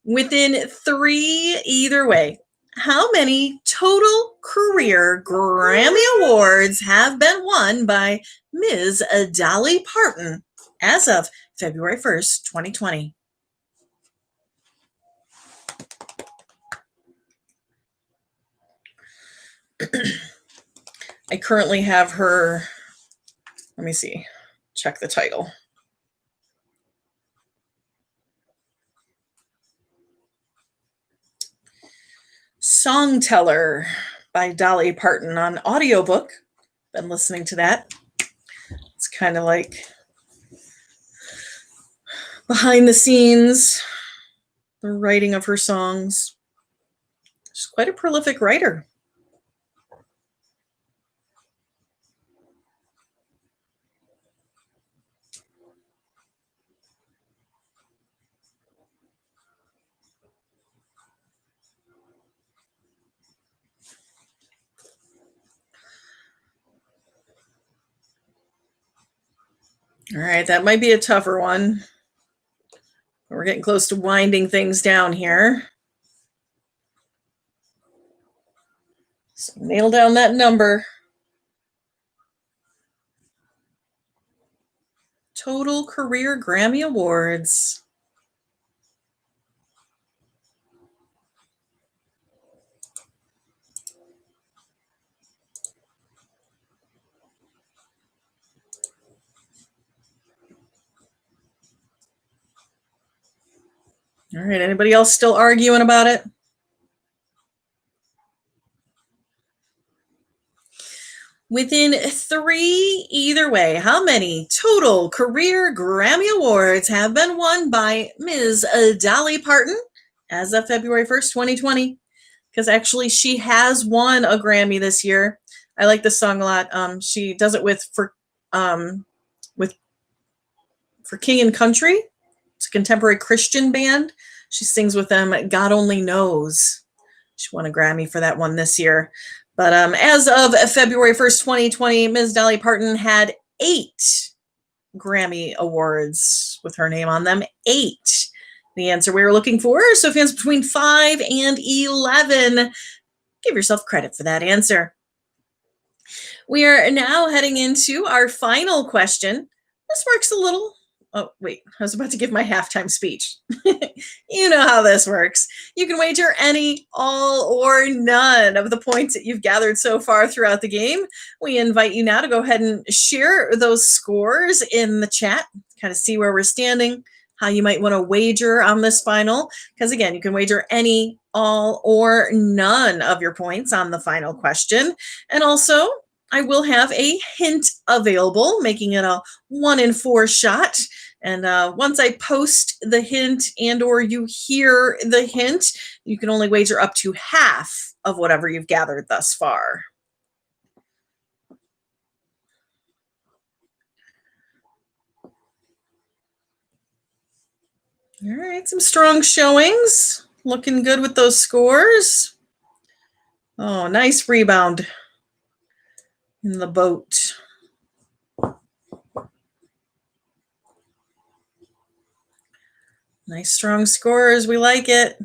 Within 3 either way, how many total career Grammy Awards have been won by Ms. Dolly Parton as of February 1st, 2020? I currently have her, let me see, check the title. Songteller by Dolly Parton on audiobook. Been listening to that. It's kind of like behind the scenes, the writing of her songs. She's quite a prolific writer. All right, that might be a tougher one. We're getting close to winding things down here. So nail down that number. Total career Grammy Awards. All right, anybody else still arguing about it? Within 3 either way, how many total career Grammy Awards have been won by Ms. Dolly Parton as of February 1st, 2020? Because actually she has won a Grammy this year. I like this song a lot. She does it with For King and Country. It's a contemporary Christian band. She sings with them, God Only Knows. She won a Grammy for that one this year. But as of February 1st, 2020, Ms. Dolly Parton had 8 Grammy Awards with her name on them. 8. The answer we were looking for. So fans between 5 and 11, give yourself credit for that answer. We are now heading into our final question. This works a little. Oh, wait, I was about to give my halftime speech. You know how this works. You can wager any, all, or none of the points that you've gathered so far throughout the game. We invite you now to go ahead and share those scores in the chat, kind of see where we're standing, how you might want to wager on this final. Because again, you can wager any, all, or none of your points on the final question. And also, I will have a hint available, making it a 1 in 4 shot. And once I post the hint and or you hear the hint, you can only wager up to half of whatever you've gathered thus far. All right, some strong showings. Looking good with those scores. Oh, nice rebound in the boat. Nice strong scores. We like it.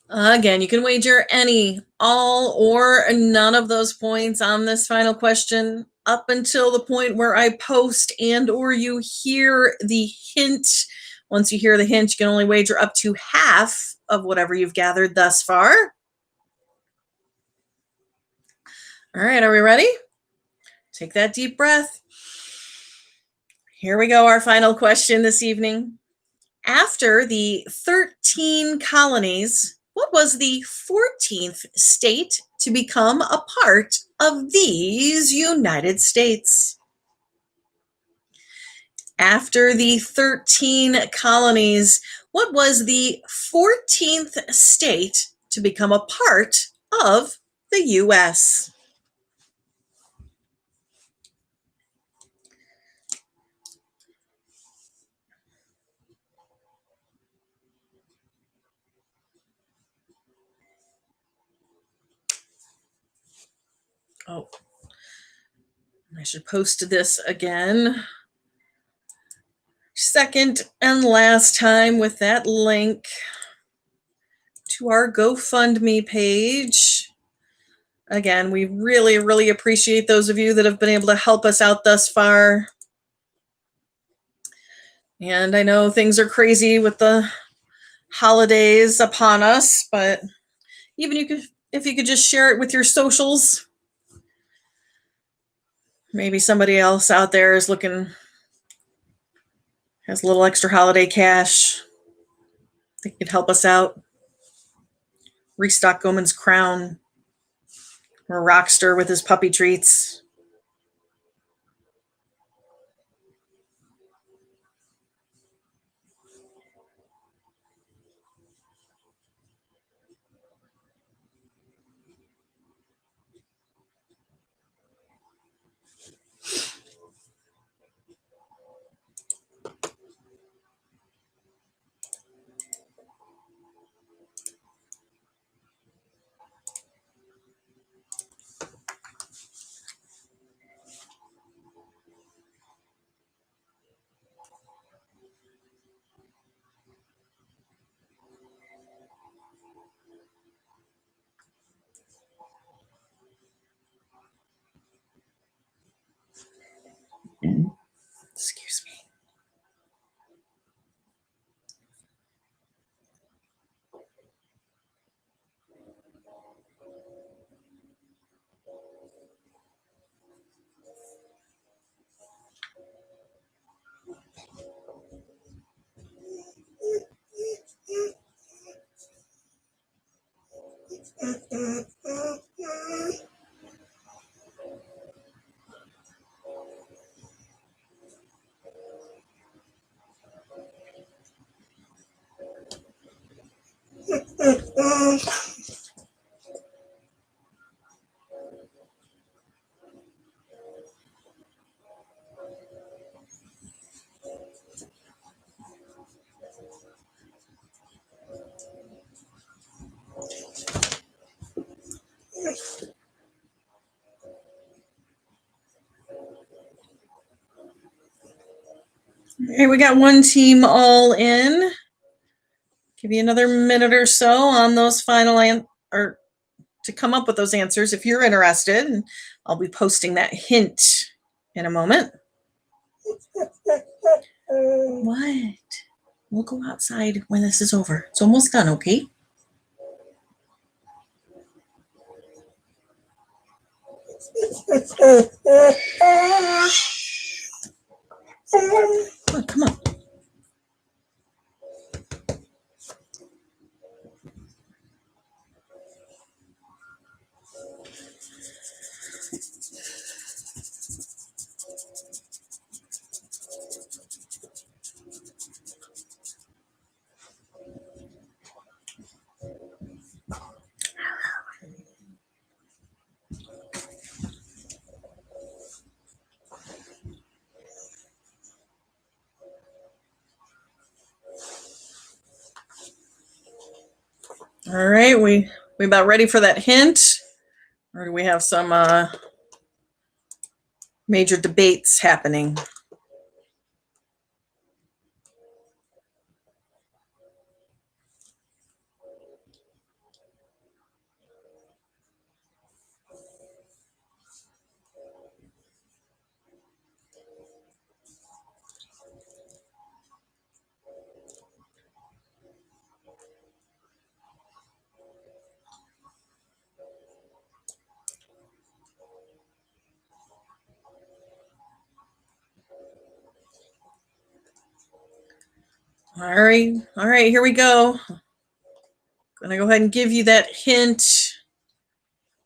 Again, you can wager any, all, or none of those points on this final question. up until the point where I post and or you hear the hint. Once you hear the hint, you can only wager up to half of whatever you've gathered thus far. All right, are we ready? Take that deep breath. Here we go, our final question this evening. After the 13 colonies, what was the 14th state to become a part of these United States? After the 13 colonies, what was the 14th state to become a part of the U.S.? Oh, I should post this again. Second and last time with that link to our GoFundMe page. Again, we really, really appreciate those of you that have been able to help us out thus far. And I know things are crazy with the holidays upon us, but even if you could just share it with your socials, maybe somebody else out there is has a little extra holiday cash. They could help us out. Restock Goman's crown. Or Rockster with his puppy treats. Excuse me. Okay, we got one team all in. Give you another minute or so on those final or to come up with those answers if you're interested. And I'll be posting that hint in a moment. What? We'll go outside when this is over. It's almost done, okay? Come on. All right, we about ready for that hint, or do we have some major debates happening? All right, here we go. Gonna go ahead and give you that hint.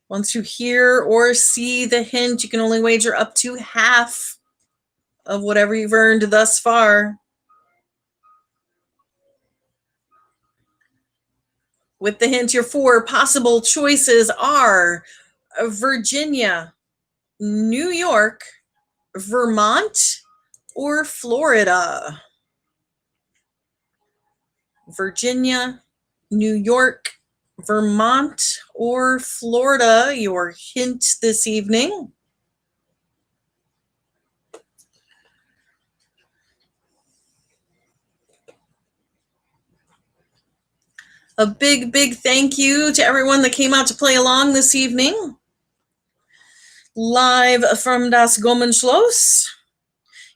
Once you hear or see the hint, you can only wager up to half of whatever you've earned thus far. With the hint, your 4 possible choices are Virginia, New York, Vermont, or Florida. Virginia, New York, Vermont, or Florida, your hint this evening. A big, big thank you to everyone that came out to play along this evening. Live from Das Gomenschloss.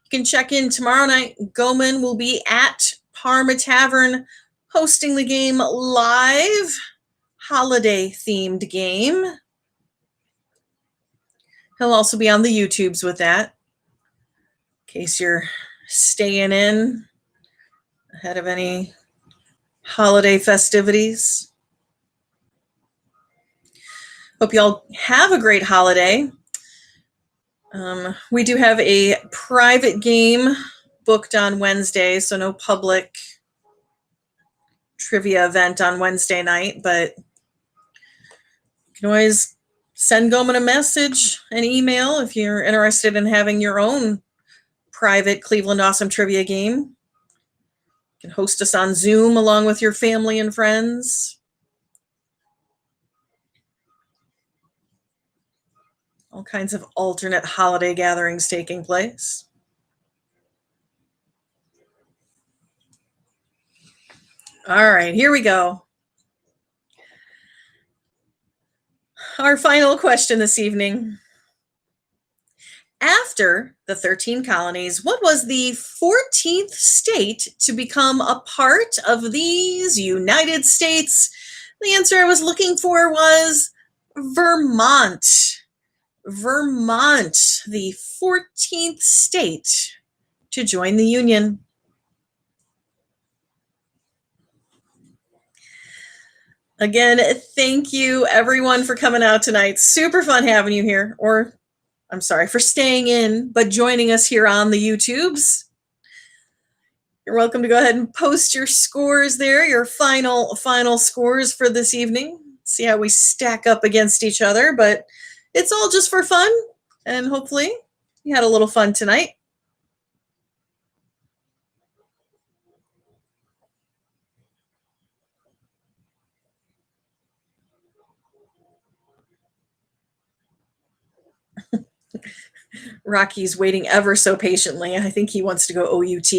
You can check in tomorrow night. Gomen will be at Parma Tavern hosting the game live. Holiday-themed game. He'll also be on the YouTubes with that, in case you're staying in ahead of any holiday festivities. Hope y'all have a great holiday. We do have a private game booked on Wednesday, so no public trivia event on Wednesday night, but you can always send Gomen a message, an email, if you're interested in having your own private Cleveland Awesome trivia game. You can host us on Zoom along with your family and friends. All kinds of alternate holiday gatherings taking place. All right, here we go. Our final question this evening. After the 13 colonies, what was the 14th state to become a part of these United States? The answer I was looking for was Vermont. Vermont, the 14th state to join the Union. Again, thank you everyone for coming out tonight. Super fun having you here, or I'm sorry for staying in, but joining us here on the YouTubes. You're welcome to go ahead and post your scores there, your final scores for this evening. See how we stack up against each other, but it's all just for fun, and hopefully you had a little fun tonight. Rocky's waiting ever so patiently. I think he wants to go OUT.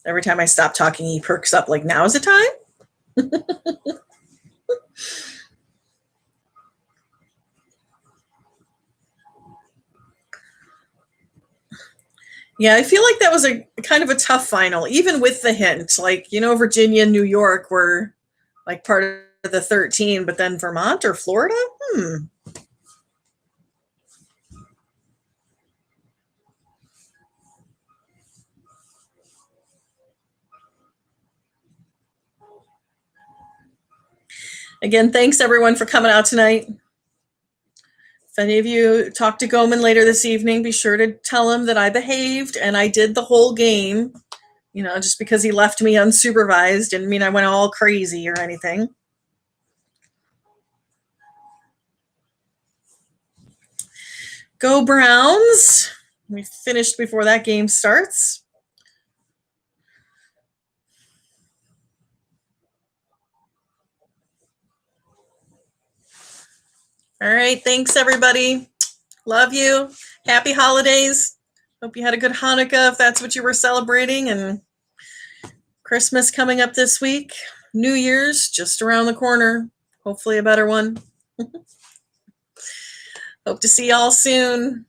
Every time I stop talking, he perks up like, now is the time? Yeah, I feel like that was a kind of a tough final, even with the hint. Like, Virginia and New York were like part of the 13, but then Vermont or Florida? Again, thanks everyone for coming out tonight. If any of you talk to Gomen later this evening, be sure to tell him that I behaved and I did the whole game. Just because he left me unsupervised didn't mean I went all crazy or anything. Go Browns. We finished before that game starts. All right. Thanks, everybody. Love you. Happy holidays. Hope you had a good Hanukkah if that's what you were celebrating, and Christmas coming up this week. New Year's just around the corner. Hopefully a better one. Hope to see y'all soon.